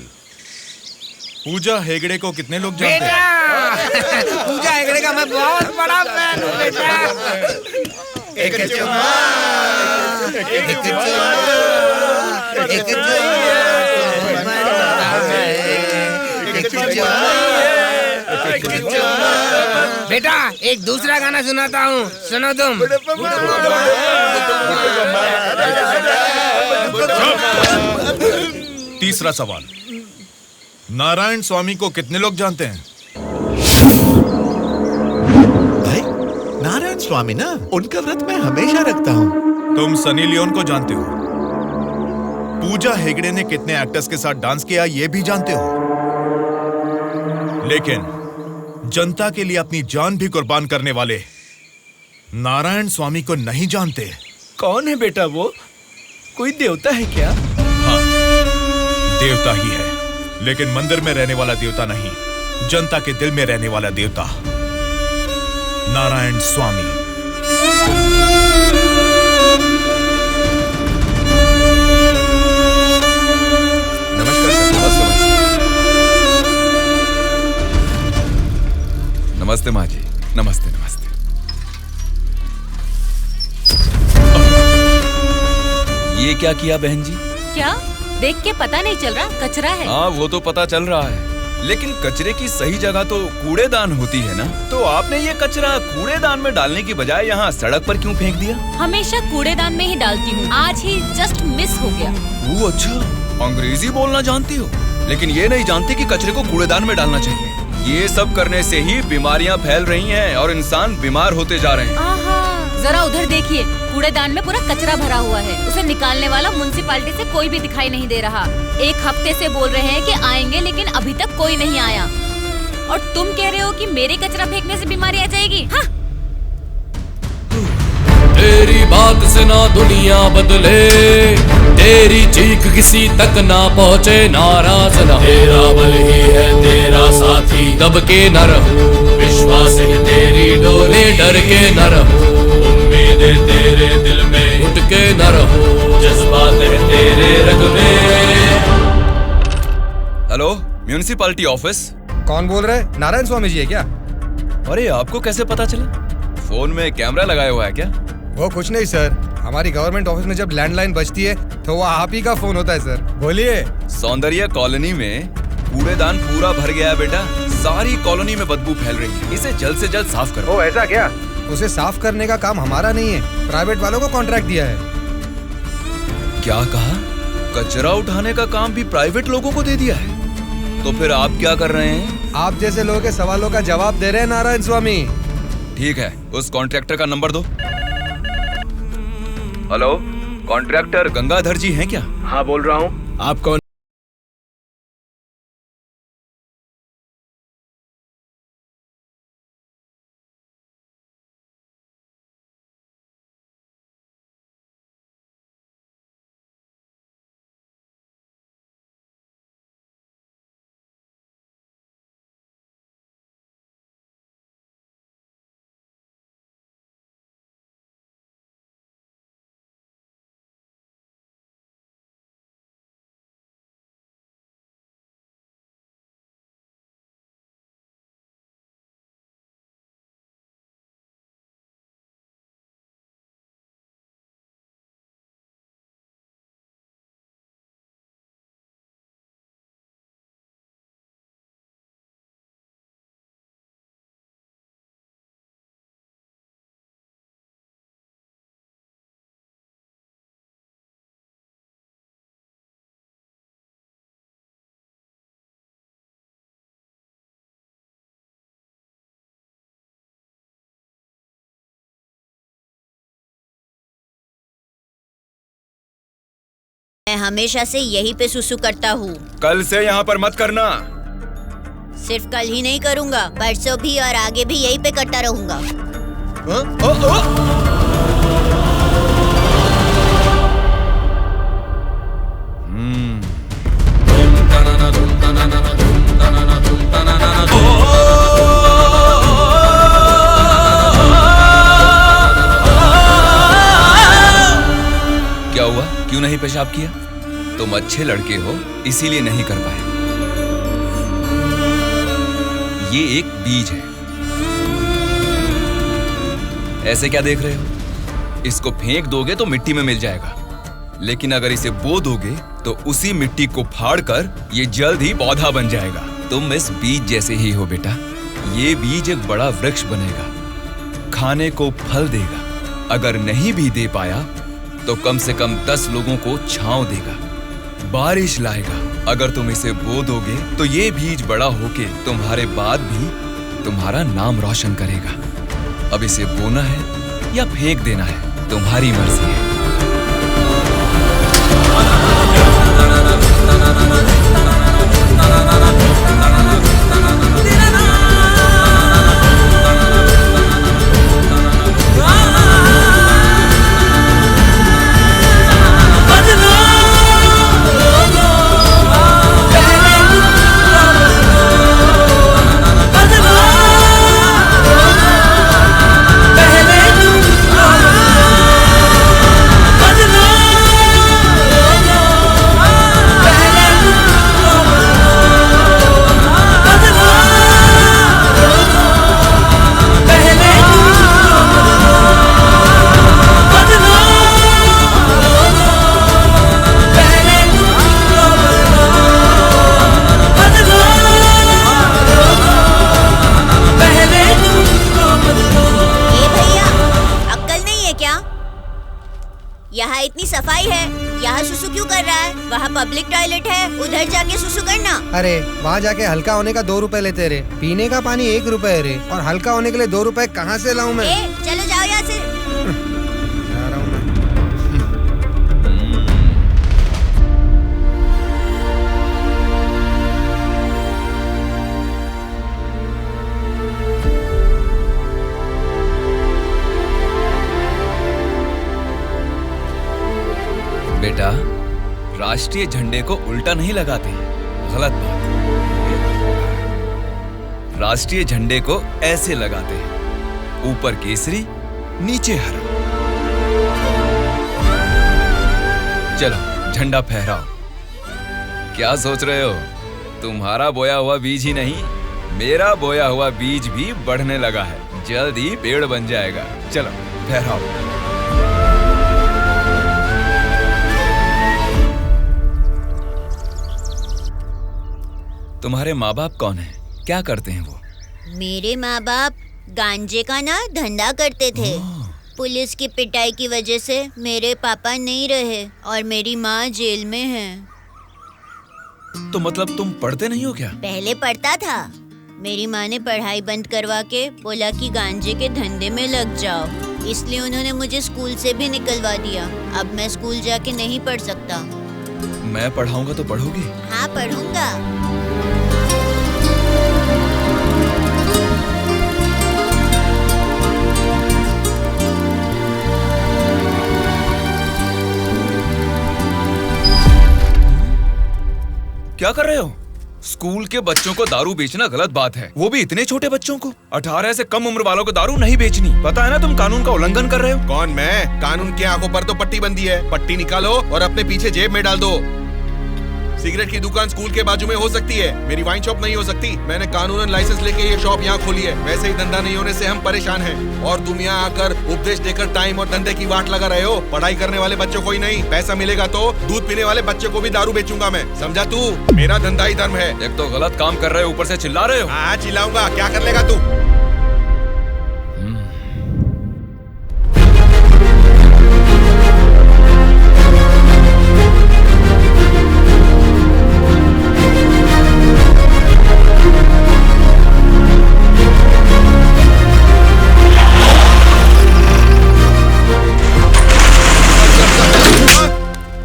पूजा हेगड़े को कितने लोग जानते हैं? पूजा हेगड़े का मैं बहुत बड़ा फैन हूँ बेटा। एक चुम्मा, एक चुम्मा, एक चुम्मा। बेटा एक दूसरा गाना सुनाता हूँ, सुनो तुम। तीसरा सवाल, नारायण स्वामी को कितने लोग जानते हैं? भाई नारायण स्वामी ना, उनका व्रत मैं हमेशा रखता हूँ। तुम सनी लियोन को जानते हो? पूजा हेगड़े ने कितने एक्टर्स के साथ डांस किया ये भी जानते हो? लेकिन जनता के लिए अपनी जान भी कुर्बान करने वाले नारायण स्वामी को नहीं जानते। कौन है बेटा वो? कोई देवता है क्या? हाँ, देवता ही है, लेकिन मंदिर में रहने वाला देवता नहीं, जनता के दिल में रहने वाला देवता, नारायण स्वामी। नमस्कार सर। नमस्ते माँ जी। नमस्ते नमस्ते। ये क्या किया बहन जी? क्या देख के पता नहीं चल रहा? कचरा है। हाँ वो तो पता चल रहा है, लेकिन कचरे की सही जगह तो कूड़ेदान होती है ना। तो आपने ये कचरा कूड़ेदान में डालने की बजाय यहाँ सड़क पर क्यों फेंक दिया? हमेशा कूड़ेदान में ही डालती हूँ, आज ही जस्ट मिस हो गया। वो अच्छा, अंग्रेजी बोलना जानती हो, लेकिन ये नहीं जानती कि कचरे को कूड़ेदान में डालना चाहिए। ये सब करने से ही बीमारियाँ फैल रही हैं और इंसान बीमार होते जा रहे हैं। जरा उधर देखिए, कूड़ेदान में पूरा कचरा भरा हुआ है। उसे निकालने वाला म्युनिसिपैलिटी से कोई भी दिखाई नहीं दे रहा। 1 हफ्ते से बोल रहे हैं कि आएंगे, लेकिन अभी तक कोई नहीं आया। और तुम कह रहे हो कि मेरे कचरा फेंकने से बीमारी आ जाएगी? हाँ? तेरी बात से ना दुनिया बदले, तेरी चीख किसी तक ना पहुँचे, नाराज न तेरा बल ही है तेरा साथी, दब के न रहो, विश्वास है तेरी डोरी, डर के न रहो, उम्मीदें तेरे दिल में उठ के न रहो, जज्बात है तेरे रग में। Hello, municipality office. कौन बोल रहा है? नारायण स्वामी जी है क्या? अरे आपको कैसे पता चला? फोन में कैमरा लगाया हुआ है क्या? वो कुछ नहीं सर, हमारी गवर्नमेंट ऑफिस में जब लैंडलाइन बजती है तो वो आप ही का फोन होता है सर। बोलिए। सौंदर्य कॉलोनी में कूड़ेदान पूरा भर गया है बेटा। सारी कॉलोनी में बदबू फैल रही है, इसे जल्द से जल्द साफ करो। ओ ऐसा क्या? उसे साफ करने का काम हमारा नहीं है, प्राइवेट वालों को कॉन्ट्रैक्ट दिया है। क्या कहा? कचरा उठाने का काम भी प्राइवेट लोगों को दे दिया है? तो फिर आप क्या कर रहे हैं? आप जैसे लोगों के सवालों का जवाब दे रहे हैं नारायण स्वामी। ठीक है, उस कॉन्ट्रैक्टर का नंबर दो। हेलो, कॉन्ट्रैक्टर गंगाधर जी हैं क्या? हाँ बोल रहा हूँ। आप कौन? मैं हमेशा से यहीं पे सुसु करता हूँ। कल से यहाँ पर मत करना। सिर्फ कल ही नहीं करूँगा, परसों भी और आगे भी यहीं पे करता रहूँगा। क्या हुआ? क्यों नहीं पेशाब किया? तुम अच्छे लड़के हो, इसीलिए नहीं कर पाए। ये एक बीज है। ऐसे क्या देख रहे हो? इसको फेंक दोगे तो मिट्टी में मिल जाएगा, लेकिन अगर इसे बो दोगे तो उसी मिट्टी को फाड़कर ये जल्द ही पौधा बन जाएगा। तुम इस बीज जैसे ही हो बेटा। ये बीज एक बड़ा वृक्ष बनेगा, खाने को फल देगा। अगर नहीं भी दे पाया तो कम से कम 10 लोगों को छांव देगा, बारिश लाएगा। अगर तुम इसे बो दोगे तो ये बीज बड़ा होके तुम्हारे बाद भी तुम्हारा नाम रोशन करेगा। अब इसे बोना है या फेंक देना है, तुम्हारी मर्जी है। यहाँ इतनी सफाई है, यहाँ सुसु क्यों कर रहा है? वहाँ पब्लिक टॉयलेट है, उधर जाके सुसु करना। अरे वहाँ जाके हल्का होने का 2 रुपए लेते रे, पीने का पानी 1 रुपए रे, और हल्का होने के लिए 2 रुपए कहाँ से लाऊं मैं? चलो जाओ यहाँ से। जा रहा हूँ मैं। बेटा, राष्ट्रीय झंडे को उल्टा नहीं लगाते, गलत बात। राष्ट्रीय झंडे को ऐसे लगाते हैं, ऊपर केसरी नीचे हरा। चलो झंडा फहराओ। क्या सोच रहे हो? तुम्हारा बोया हुआ बीज ही नहीं, मेरा बोया हुआ बीज भी बढ़ने लगा है, जल्द ही पेड़ बन जाएगा। चलो फहराओ। तुम्हारे माँ बाप कौन है? क्या करते हैं वो? मेरे माँ बाप गांजे का ना धंधा करते थे। पुलिस की पिटाई की वजह से मेरे पापा नहीं रहे और मेरी माँ जेल में है। तो मतलब तुम पढ़ते नहीं हो क्या? पहले पढ़ता था, मेरी माँ ने पढ़ाई बंद करवा के बोला कि गांजे के धंधे में लग जाओ, इसलिए उन्होंने मुझे स्कूल से भी निकलवा दिया। अब मैं स्कूल जाके नहीं पढ़ सकता। मैं पढ़ाऊंगा तो पढ़ोगी? हाँ पढ़ूंगा। क्या कर रहे हो? स्कूल के बच्चों को दारू बेचना गलत बात है, वो भी इतने छोटे बच्चों को। 18 से कम उम्र वालों को दारू नहीं बेचनी। पता है ना तुम कानून का उल्लंघन कर रहे हो। कौन मैं? कानून की आंखों पर तो पट्टी बंदी है। पट्टी निकालो और अपने पीछे जेब में डाल दो। सिगरेट की दुकान स्कूल के बाजू में हो सकती है, मेरी वाइन शॉप नहीं हो सकती। मैंने कानूनन लाइसेंस लेके ये शॉप यहाँ खोली है। वैसे ही धंधा नहीं होने से हम परेशान हैं और तुम यहाँ आकर उपदेश देकर टाइम और धंधे की वाट लगा रहे हो। पढ़ाई करने वाले बच्चों को ही नहीं, पैसा मिलेगा तो दूध पीने वाले बच्चे को भी दारू बेचूंगा मैं, समझा तू? मेरा धंधा ही धर्म है। एक तो गलत काम कर रहे हो, ऊपर से चिल्ला रहे हो। हाँ चिल्लाऊंगा, क्या कर लेगा तू?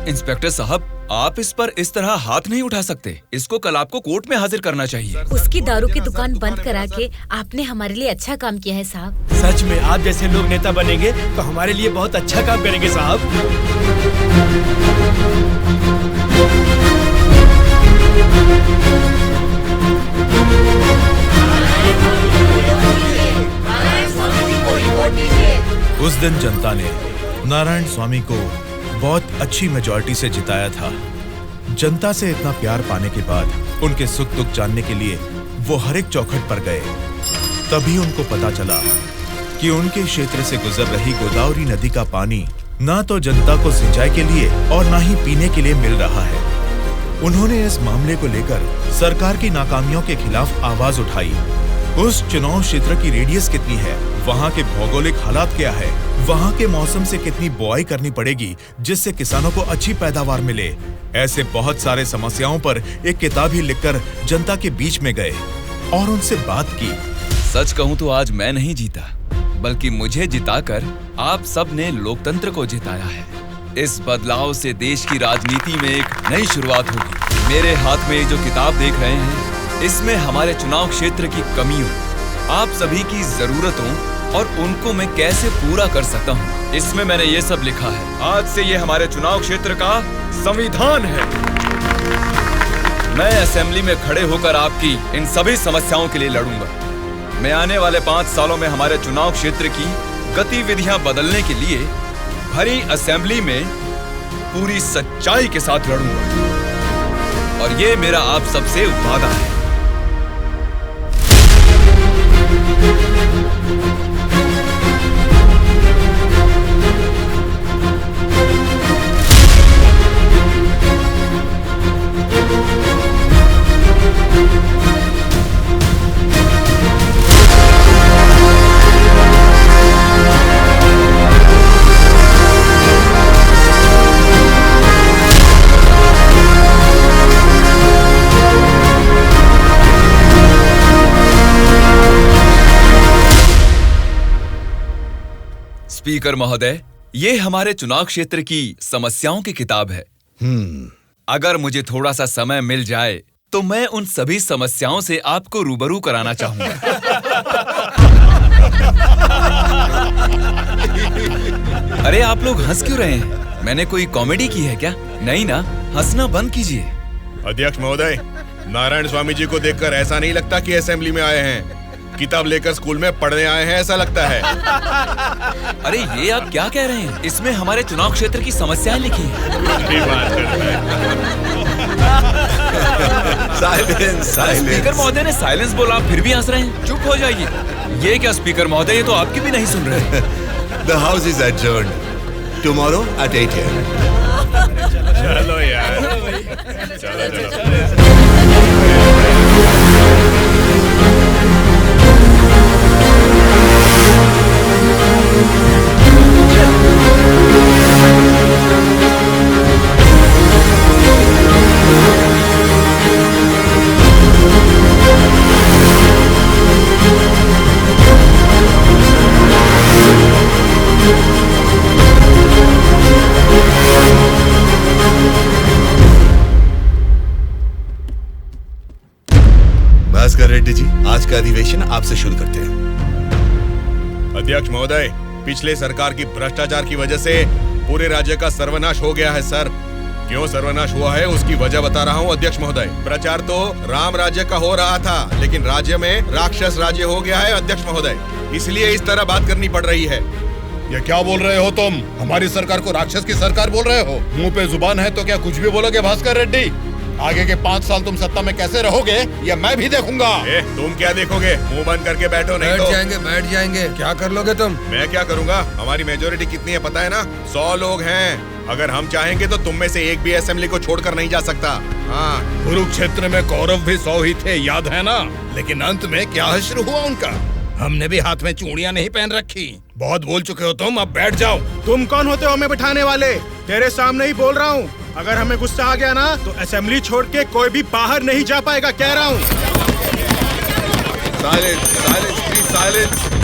इंस्पेक्टर साहब, आप इस पर इस तरह हाथ नहीं उठा सकते। इसको कल आपको कोर्ट में हाजिर करना चाहिए। उसकी दारू की दुकान बंद करा के आपने हमारे लिए अच्छा काम किया है साहब। सच में आप जैसे लोग नेता बनेंगे तो हमारे लिए बहुत अच्छा काम करेंगे साहब। उस दिन जनता ने नारायण स्वामी को बहुत अच्छी मेजॉरिटी से जिताया था। जनता से इतना प्यार पाने के बाद उनके सुख दुख जानने के लिए वो हर एक चौखट पर गए। तभी उनको पता चला कि उनके क्षेत्र से गुजर रही गोदावरी नदी का पानी ना तो जनता को सिंचाई के लिए और ना ही पीने के लिए मिल रहा है। उन्होंने इस मामले को लेकर सरकार की नाकामियों के खिलाफ आवाज उठाई। उस चुनाव क्षेत्र की रेडियस कितनी है, वहाँ के भौगोलिक हालात क्या है, वहाँ के मौसम से कितनी बुआई करनी पड़ेगी जिससे किसानों को अच्छी पैदावार मिले, ऐसे बहुत सारे समस्याओं पर एक किताब ही लिखकर जनता के बीच में गए और उनसे बात की। सच कहूँ तो आज मैं नहीं जीता, बल्कि मुझे जिताकर आप सब ने लोकतंत्र को जिताया है। इस बदलाव से देश की राजनीति में एक नई शुरुआत होगी। मेरे हाथ में जो किताब देख रहे हैं, इसमें हमारे चुनाव क्षेत्र की कमियों, आप सभी की जरूरतों और उनको मैं कैसे पूरा कर सकता हूँ, इसमें मैंने ये सब लिखा है। आज से ये हमारे चुनाव क्षेत्र का संविधान है। मैं असेंबली में खड़े होकर आपकी इन सभी समस्याओं के लिए लड़ूंगा। मैं आने वाले 5 सालों में हमारे चुनाव क्षेत्र की गतिविधियां बदलने के लिए भरी असेंबली में पूरी सच्चाई के साथ लड़ूंगा और ये मेरा आप सबसे वादा है। स्पीकर महोदय, ये हमारे चुनाव क्षेत्र की समस्याओं की किताब है। अगर मुझे थोड़ा सा समय मिल जाए तो मैं उन सभी समस्याओं से आपको रूबरू कराना चाहूंगा। अरे आप लोग हंस क्यों रहे हैं? मैंने कोई कॉमेडी की है क्या? नहीं ना, हंसना बंद कीजिए। अध्यक्ष महोदय, नारायण स्वामी जी को देखकर ऐसा नहीं लगता कि असेंबली में आए हैं, किताब लेकर स्कूल में पढ़ने आए हैं ऐसा लगता है। अरे ये आप क्या कह रहे हैं? इसमें हमारे चुनाव क्षेत्र की समस्याएं लिखी हैं। स्पीकर महोदय ने साइलेंस बोला, फिर भी हंस रहे हैं। चुप हो जाइए। ये क्या स्पीकर महोदय, ये तो आपकी भी नहीं सुन रहे। The house is adjourned. Tomorrow at 8 a.m. चलो यार, चलो। का अधिवेशन आपसे शुरू करते हैं। अध्यक्ष महोदय, पिछले सरकार की भ्रष्टाचार की वजह से पूरे राज्य का सर्वनाश हो गया है सर। क्यों सर्वनाश हुआ है उसकी वजह बता रहा हूँ अध्यक्ष महोदय। प्रचार तो राम राज्य का हो रहा था, लेकिन राज्य में राक्षस राज्य हो गया है अध्यक्ष महोदय, इसलिए इस तरह बात करनी पड़ रही है। ये क्या बोल रहे हो तुम? हमारी सरकार को राक्षस की सरकार बोल रहे हो? मुंह पे जुबान है तो क्या कुछ भी बोलोगे भास्कर रेड्डी? आगे के 5 साल तुम सत्ता में कैसे रहोगे ये मैं भी देखूंगा। तुम क्या देखोगे? मुंह बंद करके बैठो, नहीं तो बैठ जाएंगे। क्या कर लोगे तुम? मैं क्या करूंगा? हमारी मेजोरिटी कितनी है पता है ना? 100 लोग हैं। अगर हम चाहेंगे तो तुम में से एक भी असेंबली को छोड़कर नहीं जा सकता। हाँ, कुरुक्षेत्र में कौरव भी 100 ही थे, याद है ना? लेकिन अंत में क्या हश्र हुआ उनका? हमने भी हाथ में चूड़ियां नहीं पहन रखी। बहुत बोल चुके हो तुम, अब बैठ जाओ। तुम कौन होते हो हमें बिठाने वाले? तेरे सामने ही बोल रहा हूँ, अगर हमें गुस्सा आ गया ना तो असेंबली छोड़ के कोई भी बाहर नहीं जा पाएगा, कह रहा हूँ।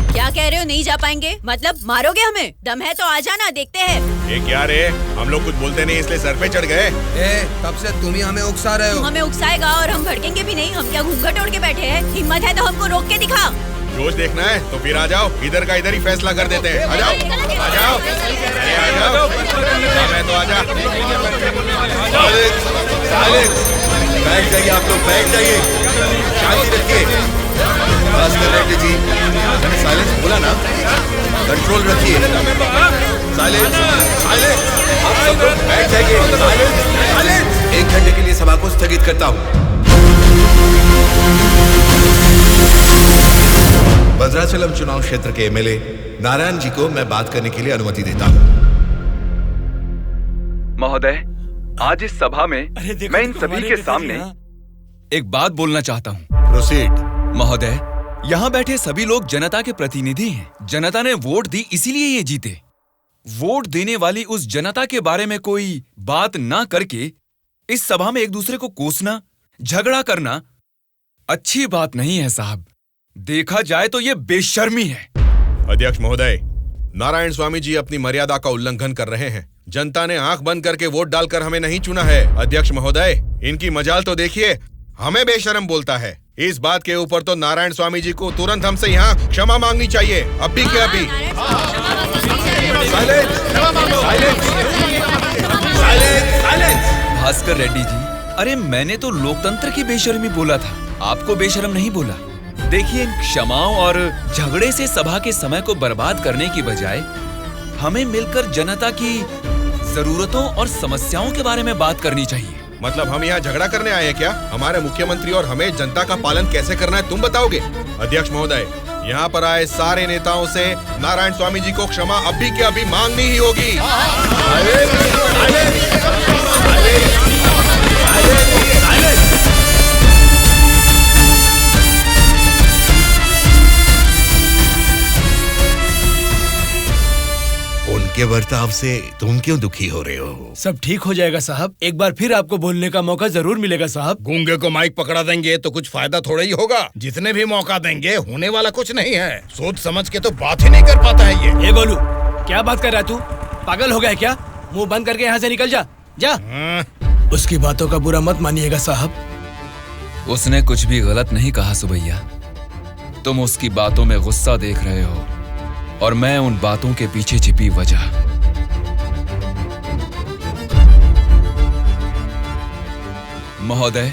क्या कह रहे हो नहीं जा पाएंगे? मतलब मारोगे हमें? दम है तो आ जाना, देखते हैं। ये क्या रे, हम लोग कुछ बोलते नहीं इसलिए सर पे चढ़ गए। तब से तुम ही हमें उकसा रहे हो। हमें उकसाएगा और हम भड़केंगे भी नहीं। हम क्या घूंघट ओढ़ के बैठे हैं? हिम्मत है तो हमको रोक के दिखा। रोज देखना है तो फिर आ जाओ, इधर का इधर ही फैसला कर देते हैं। आ जाओ, आ जाओ, अरे आ जाओ, मैं तो आ जा। बैठ जाइए आप लोग, बैठ जाइए, शांति रखिए। भास्कर रेड्डी जी, मैंने साइलेंस बोला ना, कंट्रोल रखिए। साइलेंस, साइलेंस, आप सब लोग बैठ जाइए। Silence, silence. 1 घंटे के लिए सभा को स्थगित करता हूँ। भद्राचलम चुनाव क्षेत्र के एमएलए नारायण जी को मैं बात करने के लिए अनुमति देता हूँ। महोदय, आज इस सभा में मैं इन सभी के सामने एक बात बोलना चाहता हूँ। प्रोसीड। महोदय, यहाँ बैठे सभी लोग जनता के प्रतिनिधि हैं। जनता ने वोट दी इसीलिए ये जीते। वोट देने वाली उस जनता के बारे में कोई बात ना करके इस सभा में एक दूसरे को कोसना, झगड़ा करना अच्छी बात नहीं है साहब। देखा जाए तो ये बेशर्मी है। अध्यक्ष महोदय, नारायण स्वामी जी अपनी मर्यादा का उल्लंघन कर रहे हैं। जनता ने आंख बंद करके वोट डालकर हमें नहीं चुना है। अध्यक्ष महोदय, इनकी मजाल तो देखिए, हमें बेशर्म बोलता है। इस बात के ऊपर तो नारायण स्वामी जी को तुरंत हमसे यहाँ क्षमा मांगनी चाहिए, अभी के अभी। भास्कर रेड्डी जी, अरे मैंने तो लोकतंत्र की बेशर्मी बोला था, आपको बेशर्म नहीं बोला। देखिए, इन क्षमाओं और झगड़े से सभा के समय को बर्बाद करने की बजाय हमें मिलकर जनता की जरूरतों और समस्याओं के बारे में बात करनी चाहिए। मतलब हम यहाँ झगड़ा करने आए हैं क्या? हमारे मुख्यमंत्री और हमें जनता का पालन कैसे करना है तुम बताओगे? अध्यक्ष महोदय, यहाँ पर आए सारे नेताओं से नारायण स्वामी जी को क्षमा अभी के अभी मांगनी ही होगी। उनके बर्ताव से तुम क्यों दुखी हो रहे हो? सब ठीक हो जाएगा साहब, एक बार फिर आपको बोलने का मौका जरूर मिलेगा साहब। गूंगे को माइक पकड़ा देंगे तो कुछ फायदा थोड़ा ही होगा। जितने भी मौका देंगे होने वाला कुछ नहीं है। सोच समझ के तो बात ही नहीं कर पाता है ये बोलू, क्या बात कर रहा है तू? पागल हो गया क्या? मुंह बंद करके यहाँ से निकल जा, जा। उसकी बातों का बुरा मत मानिएगा साहब। उसने कुछ भी गलत नहीं कहा सुबैया। तुम उसकी बातों में गुस्सा देख रहे हो और मैं उन बातों के पीछे छिपी वजह। महोदय,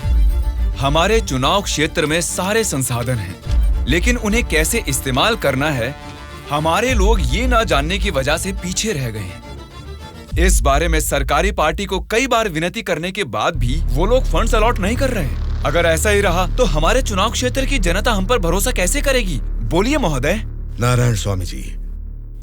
हमारे चुनाव क्षेत्र में सारे संसाधन हैं, लेकिन उन्हें कैसे इस्तेमाल करना है हमारे लोग ये ना जानने की वजह से पीछे रह गए हैं। इस बारे में सरकारी पार्टी को कई बार विनती करने के बाद भी वो लोग फंड्स अलॉट नहीं कर रहे हैं। अगर ऐसा ही रहा तो हमारे चुनाव क्षेत्र की जनता हम पर भरोसा कैसे करेगी? बोलिए महोदय। नारायण स्वामी जी,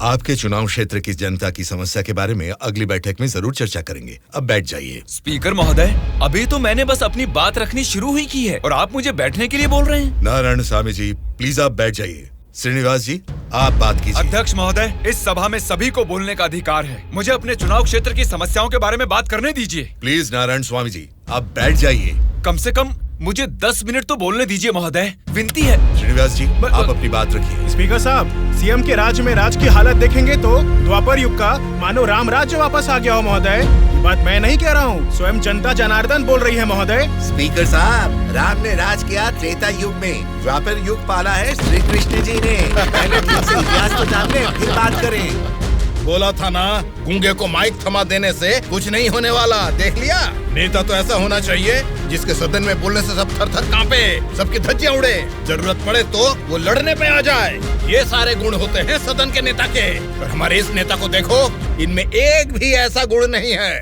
आपके चुनाव क्षेत्र की जनता की समस्या के बारे में अगली बैठक में जरूर चर्चा करेंगे। अब बैठ जाइए। स्पीकर महोदय, अभी तो मैंने बस अपनी बात रखनी शुरू ही की है और आप मुझे बैठने के लिए बोल रहे हैं। नारायण स्वामी जी, प्लीज आप बैठ जाइए। श्रीनिवास जी, आप बात कीजिए। अध्यक्ष महोदय, इस सभा में सभी को बोलने का अधिकार है। मुझे अपने चुनाव क्षेत्र की समस्याओं के बारे में बात करने दीजिए। प्लीज नारायण स्वामी जी, आप बैठ जाइए। कम से कम मुझे 10 मिनट तो बोलने दीजिए महोदय, विनती है। श्रीनिवास जी, आप अपनी बात रखिए। स्पीकर साहब, सीएम के राज्य में राज की हालत देखेंगे तो द्वापर युग का मानो राम राज्य वापस आ गया हो महोदय। ये बात मैं नहीं कह रहा हूँ, स्वयं जनता जनार्दन बोल रही है महोदय। स्पीकर साहब, राम ने राज किया त्रेता युग में, द्वापर युग पाला है श्री कृष्ण जी ने। पहले ठीक से इतिहास तो जान ले, फिर बात करें। बोला था ना, गूंगे को माइक थमा देने से कुछ नहीं होने वाला। देख लिया, नेता तो ऐसा होना चाहिए जिसके सदन में बोलने से सब थर थर कांपे, सबकी धज्जियां उड़े, जरूरत पड़े तो वो लड़ने पे आ जाए। ये सारे गुण होते हैं सदन के नेता के। और हमारे इस नेता को देखो, इनमें एक भी ऐसा गुण नहीं है।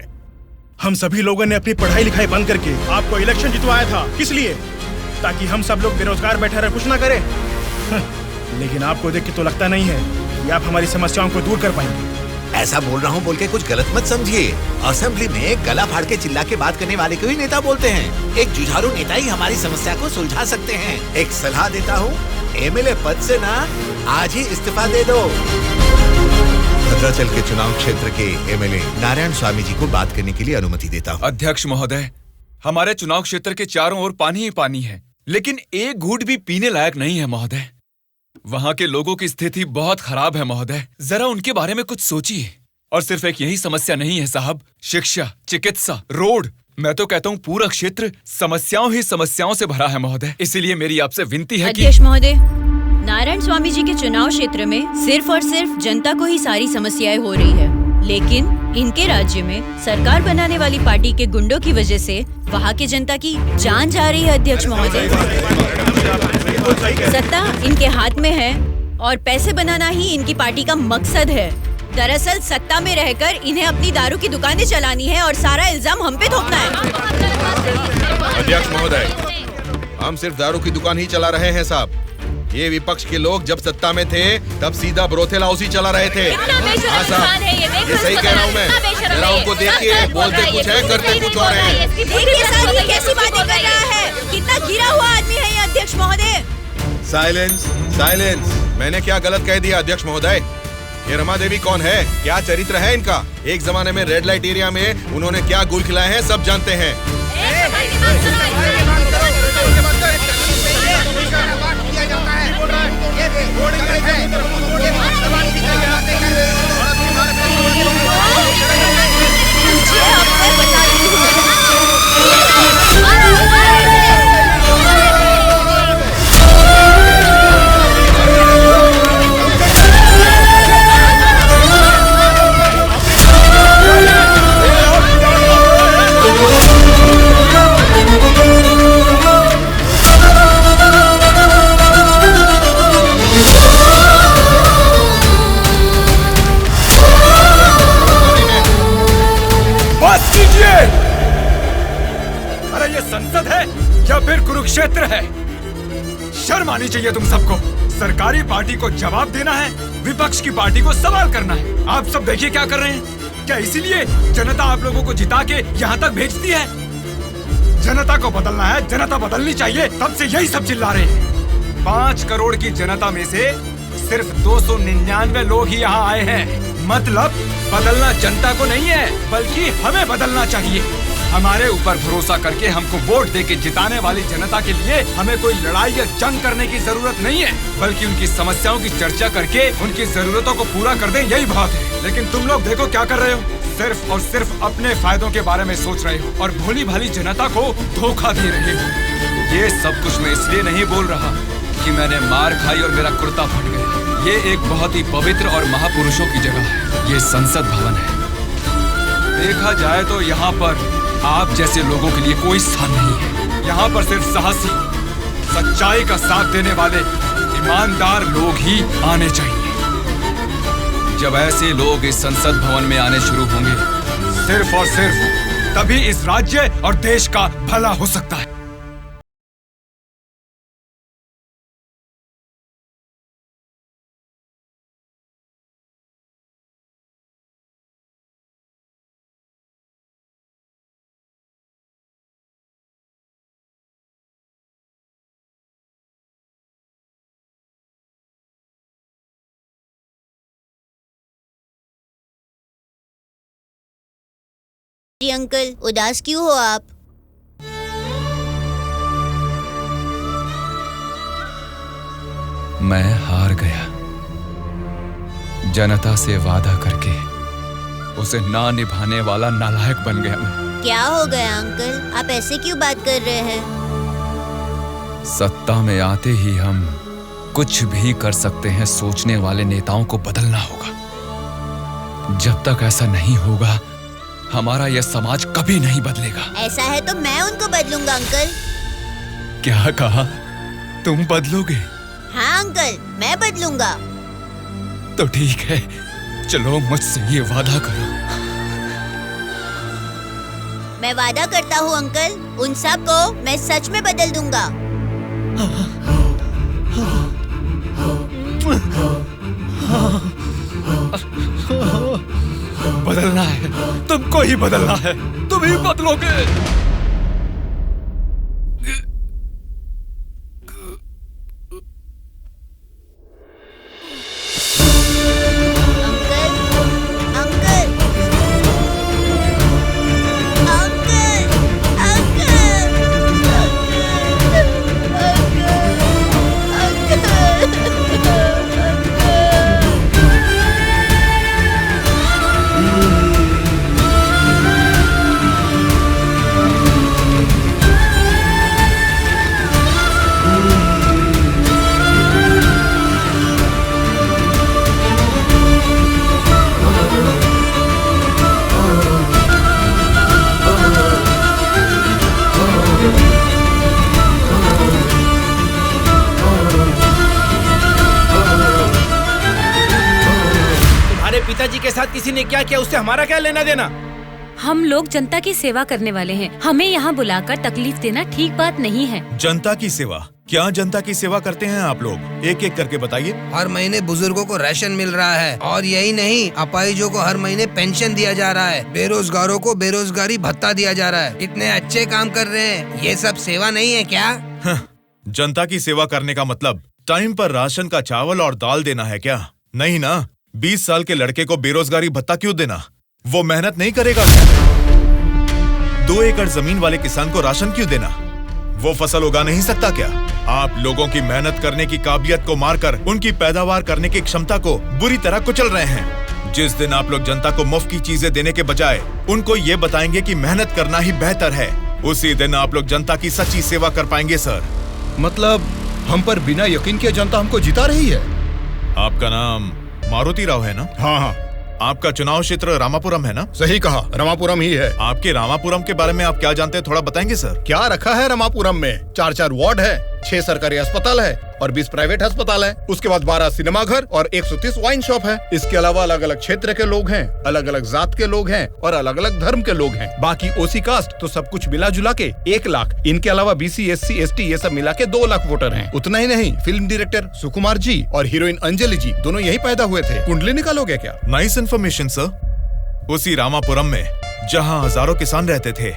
हम सभी लोगों ने अपनी पढ़ाई लिखाई बंद करके आपको इलेक्शन जितवाया था, किस लिए? ताकि हम सब लोग बेरोजगार बैठे रहे, कुछ ना करें। लेकिन आपको देख के तो लगता नहीं है कि आप हमारी समस्याओं को दूर कर पाएंगे। ऐसा बोल रहा हूँ बोल के कुछ गलत मत समझिए। असेंबली में गला फाड़ के चिल्ला के बात करने वाले को ही नेता बोलते हैं। एक जुझारू नेता ही हमारी समस्या को सुलझा सकते हैं। एक सलाह देता हूँ, एमएलए पद से ना आज ही इस्तीफा दे दो। भद्राचल के चुनाव क्षेत्र के एमएलए नारायण स्वामी जी को बात करने के लिए अनुमति देता हूँ। अध्यक्ष महोदय, हमारे चुनाव क्षेत्र के चारों ओर पानी ही पानी है, लेकिन एक घूंट भी पीने लायक नहीं है महोदय। वहाँ के लोगों की स्थिति बहुत खराब है महोदय, जरा उनके बारे में कुछ सोचिए। और सिर्फ एक यही समस्या नहीं है साहब, शिक्षा, चिकित्सा, रोड, मैं तो कहता हूँ पूरा क्षेत्र समस्याओं ही समस्याओं से भरा है महोदय। इसीलिए मेरी आपसे विनती है कि अध्यक्ष महोदय, नारायण स्वामी जी के चुनाव क्षेत्र में सिर्फ और सिर्फ जनता को ही सारी समस्याएं हो रही है, लेकिन इनके राज्य में सरकार बनाने वाली पार्टी के गुंडों की वजह से वहाँ के जनता की जान जा रही है। अध्यक्ष महोदय, सत्ता इनके हाथ में है और पैसे बनाना ही इनकी पार्टी का मकसद है। दरअसल सत्ता में रहकर इन्हें अपनी दारू की दुकानें चलानी है और सारा इल्जाम हम पे थोपना है। अध्यक्ष महोदय, हम सिर्फ दारू की दुकान ही चला रहे हैं साहब। ये विपक्ष के लोग जब सत्ता में थे तब सीधा ब्रोथेल हाउस ही चला रहे थे। हाँ साहब, ये सही कह रहा हूँ मैं। जरा उनको देखिए, बोलते कुछ है, करते कुछ और है। देखिए सर, ये कैसी बातें कर रहा है, कितना गिरा हुआ आदमी है ये अध्यक्ष महोदय। Silence, silence. मैंने क्या गलत कह दिया अध्यक्ष महोदय? ये रमा देवी कौन है, क्या चरित्र है इनका? एक जमाने में रेड लाइट एरिया में उन्होंने क्या गुल खिलाए हैं सब जानते हैं। अरे ये संसद है या फिर कुरुक्षेत्र है? शर्म आनी चाहिए तुम सबको। सरकारी पार्टी को जवाब देना है, विपक्ष की पार्टी को सवाल करना है। आप सब देखिए क्या कर रहे हैं। क्या इसीलिए जनता आप लोगों को जिता के यहाँ तक भेजती है? जनता को बदलना है, जनता बदलनी चाहिए, तब से यही सब चिल्ला रहे हैं। 5 करोड़ की जनता में से सिर्फ 299 लोग ही यहाँ आए हैं। मतलब बदलना जनता को नहीं है, बल्कि हमें बदलना चाहिए। हमारे ऊपर भरोसा करके हमको वोट देके जिताने वाली जनता के लिए हमें कोई लड़ाई या जंग करने की जरूरत नहीं है, बल्कि उनकी समस्याओं की चर्चा करके उनकी जरूरतों को पूरा कर दें, यही बहुत है। लेकिन तुम लोग देखो क्या कर रहे हो, सिर्फ और सिर्फ अपने फायदों के बारे में सोच रहे हो और भोली भाली जनता को धोखा दे रहे हो। ये सब कुछ मैं इसलिए नहीं बोल रहा कि मैंने मार खाई और मेरा कुर्ता फट गया। ये एक बहुत ही पवित्र और महापुरुषों की जगह है, ये संसद भवन है। देखा जाए तो यहाँ पर आप जैसे लोगों के लिए कोई स्थान नहीं है। यहाँ पर सिर्फ साहसी, सच्चाई का साथ देने वाले ईमानदार लोग ही आने चाहिए। जब ऐसे लोग इस संसद भवन में आने शुरू होंगे, सिर्फ और सिर्फ तभी इस राज्य और देश का भला हो सकता है। जी अंकल, उदास क्यों हो आप? मैं हार गया। जनता से वादा करके उसे ना निभाने वाला नालायक बन गया मैं। क्या हो गया अंकल, आप ऐसे क्यों बात कर रहे हैं? सत्ता में आते ही हम कुछ भी कर सकते हैं सोचने वाले नेताओं को बदलना होगा। जब तक ऐसा नहीं होगा हमारा यह समाज कभी नहीं बदलेगा। ऐसा है तो मैं उनको बदलूंगा अंकल। क्या कहा? तुम बदलोगे? हाँ अंकल, मैं बदलूंगा। तो ठीक है, चलो मुझसे ये वादा करो। मैं वादा करता हूँ अंकल, उन सब को मैं सच में बदल दूंगा। बदलना है, तुमको ही बदलना है, तुम ही बदलोगे। पिताजी के साथ किसी ने क्या किया उससे हमारा क्या लेना देना? हम लोग जनता की सेवा करने वाले हैं, हमें यहाँ बुलाकर तकलीफ देना ठीक बात नहीं है। जनता की सेवा? क्या जनता की सेवा करते हैं आप लोग? एक एक करके बताइए। हर महीने बुजुर्गों को राशन मिल रहा है, और यही नहीं, अपाहिजों को हर महीने पेंशन दिया जा रहा है, बेरोजगारों को बेरोजगारी भत्ता दिया जा रहा है। इतने अच्छे काम कर रहे हैं, ये सब सेवा नहीं है क्या? जनता की सेवा करने का मतलब टाइम पर राशन का चावल और दाल देना है क्या? नहीं ना। 20 साल के लड़के को बेरोजगारी भत्ता क्यों देना? वो मेहनत नहीं करेगा। 2 एकड़ जमीन वाले किसान को राशन क्यों देना? वो फसल उगा नहीं सकता क्या? आप लोगों की मेहनत करने की काबिलियत को मारकर उनकी पैदावार करने की क्षमता को बुरी तरह कुचल रहे हैं। जिस दिन आप लोग जनता को मुफ्त की चीजें देने के बजाय उनको ये बताएंगे कि मेहनत करना ही बेहतर है, उसी दिन आप लोग जनता की सच्ची सेवा कर पाएंगे सर। मतलब हम पर बिना यकीन के जनता हमको जिता रही है। आपका नाम मारुति राव है ना? हाँ हाँ। आपका चुनाव क्षेत्र रामापुरम है ना? सही कहा, रामापुरम ही है। आपके रामापुरम के बारे में आप क्या जानते हैं, थोड़ा बताएंगे सर? क्या रखा है रामापुरम में? 4 वार्ड है, 6 सरकारी अस्पताल है और 20 प्राइवेट अस्पताल है। उसके बाद 12 सिनेमा घर और 130 वाइन शॉप है। इसके अलावा अलग अलग क्षेत्र के लोग हैं, अलग अलग जात के लोग हैं और अलग अलग धर्म के लोग हैं। बाकी ओसी कास्ट तो सब कुछ मिला जुला के 1 लाख। इनके अलावा BC SC ST ये सब मिला के 2 लाख वोटर हैं। उतना ही नहीं, फिल्म डायरेक्टर सुकुमार जी और हीरोइन अंजलि जी दोनों यही पैदा हुए थे। कुंडली निकालोगे क्या? Nice information sir. उसी रामापुरम में जहाँ हजारों किसान रहते थे,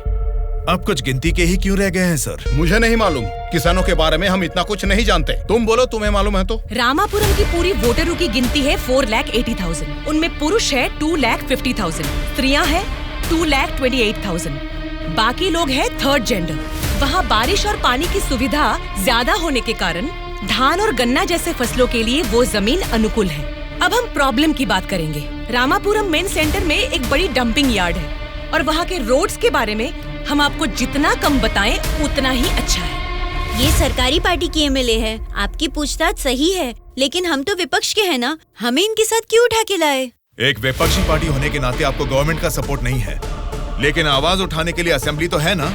अब कुछ गिनती के ही क्यों रह गए हैं सर? मुझे नहीं मालूम, किसानों के बारे में हम इतना कुछ नहीं जानते। तुम बोलो, तुम्हें मालूम है तो? रामापुरम की पूरी वोटरों की गिनती है 4,80,000। उनमें पुरुष है 2,50,000, स्त्रियां है 2,28,000। बाकी लोग है 3rd जेंडर। वहाँ बारिश और पानी की सुविधा ज्यादा होने के कारण धान और गन्ना जैसे फसलों के लिए वो जमीन अनुकूल है। अब हम प्रॉब्लम की बात करेंगे। रामापुरम मेन सेंटर में एक बड़ी डंपिंग यार्ड है और वहाँ के रोड्स के बारे में हम आपको जितना कम बताएं उतना ही अच्छा है। ये सरकारी पार्टी की MLA है, आपकी पूछताछ सही है, लेकिन हम तो विपक्ष के हैं ना, हमें इनके साथ क्यों उठा के लाए? एक विपक्षी पार्टी होने के नाते आपको गवर्नमेंट का सपोर्ट नहीं है, लेकिन आवाज उठाने के लिए असेंबली तो है ना।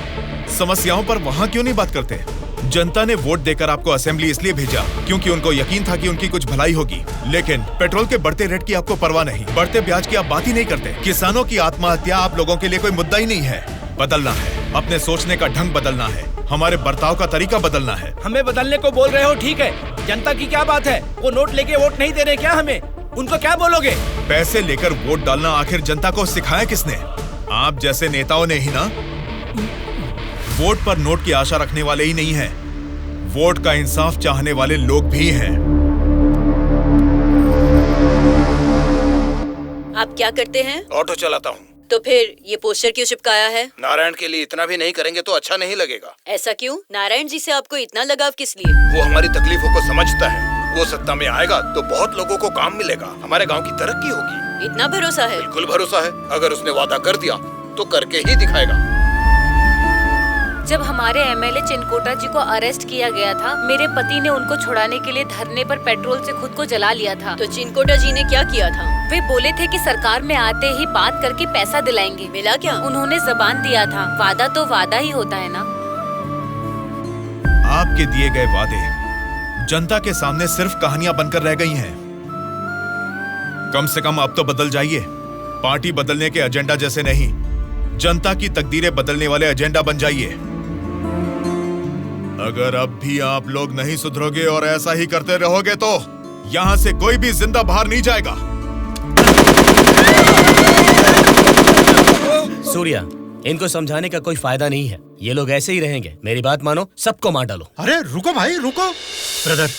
समस्याओं पर वहाँ क्यों नहीं बात करते? जनता ने वोट देकर आपको असेंबली इसलिए भेजा क्योंकि उनको यकीन था कि उनकी कुछ भलाई होगी। लेकिन पेट्रोल के बढ़ते रेट की आपको परवाह नहीं, बढ़ते ब्याज की आप बात ही नहीं करते। किसानों की आत्महत्या आप लोगों के लिए कोई मुद्दा ही नहीं है। बदलना है, अपने सोचने का ढंग बदलना है, हमारे बर्ताव का तरीका बदलना है। हमें बदलने को बोल रहे हो, ठीक है, जनता की क्या बात है? वो नोट लेके वोट नहीं दे रहे क्या हमें? उनको क्या बोलोगे? पैसे लेकर वोट डालना आखिर जनता को सिखाया किसने? आप जैसे नेताओं ने ही ना। वोट पर नोट की आशा रखने वाले ही नहीं हैं, वोट का इंसाफ चाहने वाले लोग भी हैं। आप क्या करते हैं? ऑटो चलाता हूँ। तो फिर ये पोस्टर क्यों चिपकाया है? नारायण के लिए इतना भी नहीं करेंगे तो अच्छा नहीं लगेगा। ऐसा क्यों? नारायण जी से आपको इतना लगाव किस लिए? वो हमारी तकलीफों को समझता है वो सत्ता में आएगा तो बहुत लोगों को काम मिलेगा, हमारे गांव की तरक्की होगी। इतना भरोसा है? बिल्कुल भरोसा है। अगर उसने वादा कर दिया तो करके ही दिखाएगा। जब हमारे एमएलए चिनकोटा जी को अरेस्ट किया गया था, मेरे पति ने उनको छुड़ाने के लिए धरने पर पेट्रोल से खुद को जला लिया था। तो चिनकोटा जी ने क्या किया था? वे बोले थे कि सरकार में आते ही बात करके पैसा दिलाएंगे। मिला क्या? उन्होंने जबान दिया था। वादा तो वादा ही होता है ना। आपके दिए गए वादे जनता के सामने सिर्फ कहानियां बनकर रह गई हैं। कम से कम अब तो बदल जाइए। पार्टी बदलने के एजेंडा जैसे नहीं, जनता की तकदीरें बदलने वाले एजेंडा बन जाइए। अगर अब भी आप लोग नहीं सुधरोगे और ऐसा ही करते रहोगे तो यहां से कोई भी जिंदा बाहर नहीं जाएगा। सूर्या, इनको समझाने का कोई फायदा नहीं है। ये लोग ऐसे ही रहेंगे। मेरी बात मानो, सबको मार डालो। अरे रुको भाई, रुको। ब्रदर,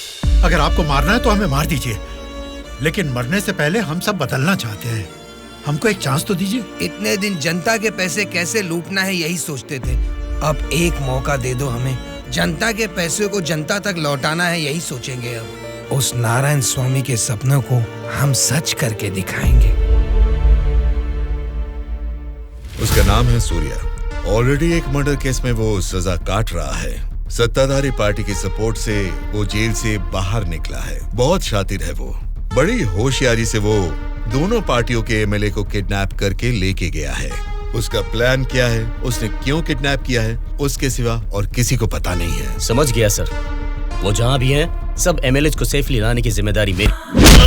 अगर आपको मारना है तो हमें मार दीजिए, लेकिन मरने से पहले हम सब बदलना चाहते हैं। हमको एक चांस तो दीजिए। इतने दिन जनता के पैसे कैसे लूटना है यही सोचते थे। अब एक मौका दे दो हमें। जनता के पैसे को जनता तक लौटाना है यही सोचेंगे। अब उस नारायण स्वामी के सपनों को हम सच करके दिखाएंगे। उसका नाम है सूर्या। ऑलरेडी एक मर्डर केस में वो सजा काट रहा है। सत्ताधारी पार्टी की सपोर्ट से वो जेल से बाहर निकला है। बहुत शातिर है वो। बड़ी होशियारी से वो दोनों पार्टियों के एमएलए को किडनैप करके लेके गया है। उसका प्लान क्या है, उसने क्यों किडनैप किया है, उसके सिवा और किसी को पता नहीं है। समझ गया सर। वो जहाँ भी हैं, सब एमएलए को सेफली लाने की जिम्मेदारी मेरी।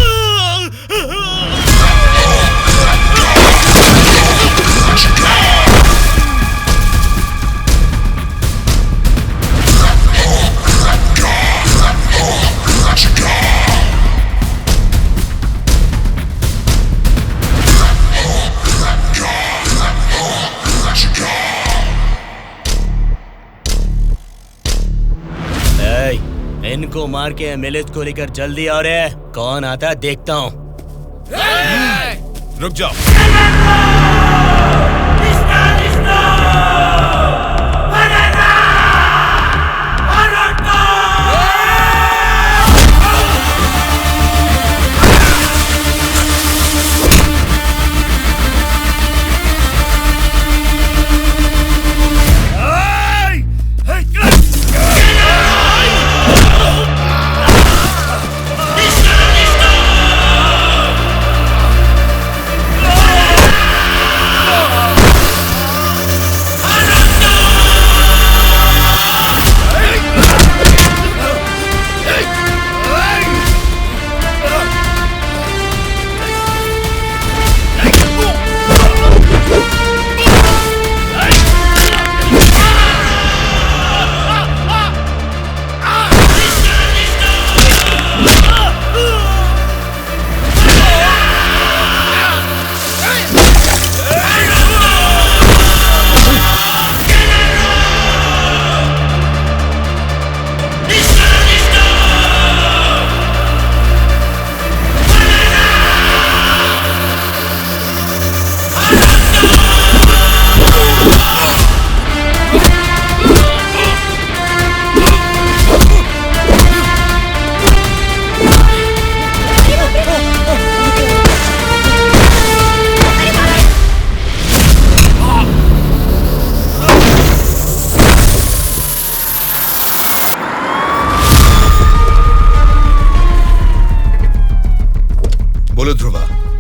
इनको मार के एमएलए को लेकर जल्दी आ रहे हैं। कौन आता है देखता हूँ। रुक जाओ।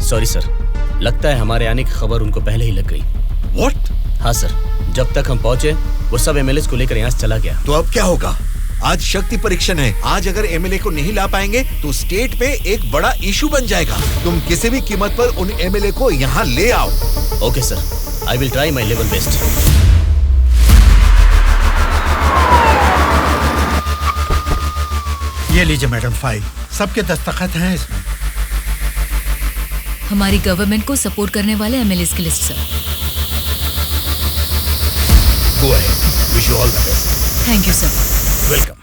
सॉरी सर, लगता है हमारे आने की खबर उनको पहले ही लग गई। What? हाँ सर, जब तक हम पहुंचे वो सब एमएलए को लेकर यहाँ से चला गया। तो अब क्या होगा? आज शक्ति परीक्षण है। आज अगर एमएलए को नहीं ला पाएंगे तो स्टेट पे एक बड़ा इशू बन जाएगा। तुम किसी भी कीमत पर उन एमएलए को यहाँ ले आओ। Okay sir, I will try my level best. ये लीजिए मैडम फाइल, सबके दस्तखत हैं इसमें। हमारी गवर्नमेंट को सपोर्ट करने वाले एमएलए की list sir. Go ahead, wish you all the best. Thank you sir. Welcome.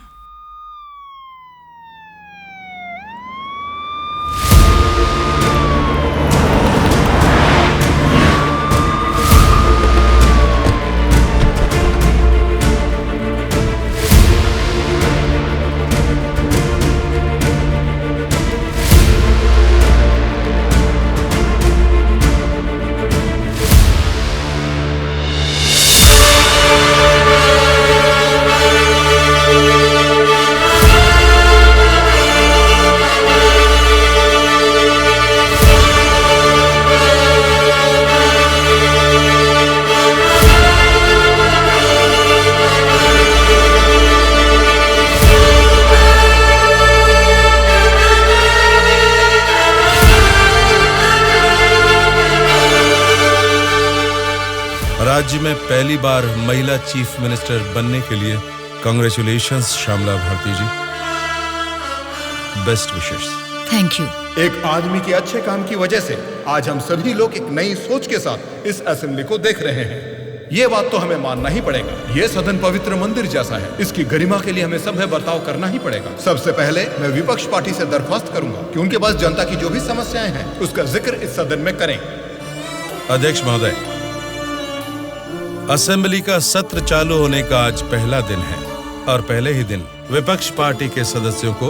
राज्य में पहली बार महिला चीफ मिनिस्टर बनने के लिए congratulations Shyamala Bharati ji. Best wishes. Thank you. एक आदमी के अच्छे काम की वजह से आज हम सभी लोग एक नई सोच के साथ इस असेंबली को देख रहे हैं। ये बात तो हमें मानना ही पड़ेगा। ये सदन पवित्र मंदिर जैसा है। इसकी गरिमा के लिए हमें सभ्य बर्ताव करना ही पड़ेगा। सबसे पहले मैं विपक्ष पार्टी से दरख्वास्त करूंगा कि उनके पास जनता की जो भी समस्याएं हैं उसका जिक्र इस सदन में करें। अध्यक्ष महोदय, असेंबली का सत्र चालू होने का आज पहला दिन है और पहले ही दिन विपक्ष पार्टी के सदस्यों को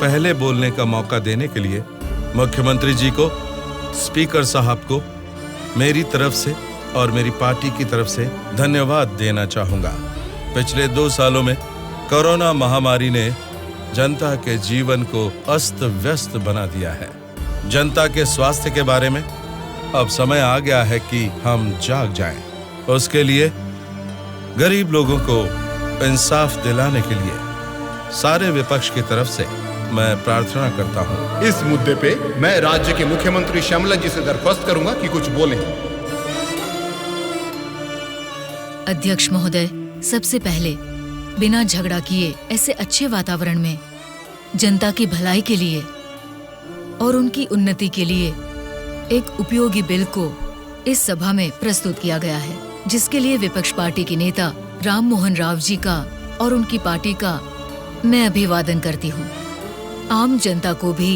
पहले बोलने का मौका देने के लिए मुख्यमंत्री जी को, स्पीकर साहब को मेरी तरफ से और मेरी पार्टी की तरफ से धन्यवाद देना चाहूंगा। पिछले 2 सालों में कोरोना महामारी ने जनता के जीवन को अस्त व्यस्त बना दिया है। जनता के स्वास्थ्य के बारे में अब समय आ गया है कि हम जाग जाएं। उसके लिए गरीब लोगों को इंसाफ दिलाने के लिए सारे विपक्ष की तरफ से मैं प्रार्थना करता हूं। इस मुद्दे पे मैं राज्य के मुख्यमंत्री श्यामला जी से दरख्वास्त करूंगा कि कुछ बोलें। अध्यक्ष महोदय, सबसे पहले बिना झगड़ा किए ऐसे अच्छे वातावरण में जनता की भलाई के लिए और उनकी उन्नति के लिए एक उपयोगी बिल को इस सभा में प्रस्तुत किया गया है, जिसके लिए विपक्ष पार्टी के नेता राम मोहन राव जी का और उनकी पार्टी का मैं अभिवादन करती हूँ। आम जनता को भी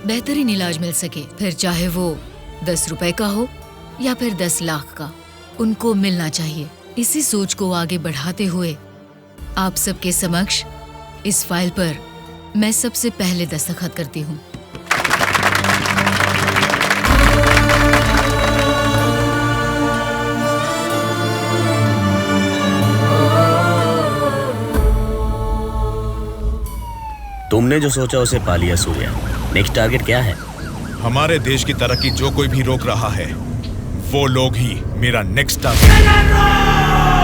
बेहतरीन इलाज मिल सके, फिर चाहे वो 10 रुपए का हो या फिर 10 लाख का, उनको मिलना चाहिए। इसी सोच को आगे बढ़ाते हुए आप सबके समक्ष इस फाइल पर मैं सबसे पहले दस्तखत करती हूँ। तुमने जो सोचा उसे पा लिया सूर्या। नेक्स्ट टारगेट क्या है? हमारे देश की तरक्की जो कोई भी रोक रहा है वो लोग ही मेरा नेक्स्ट टारगेट।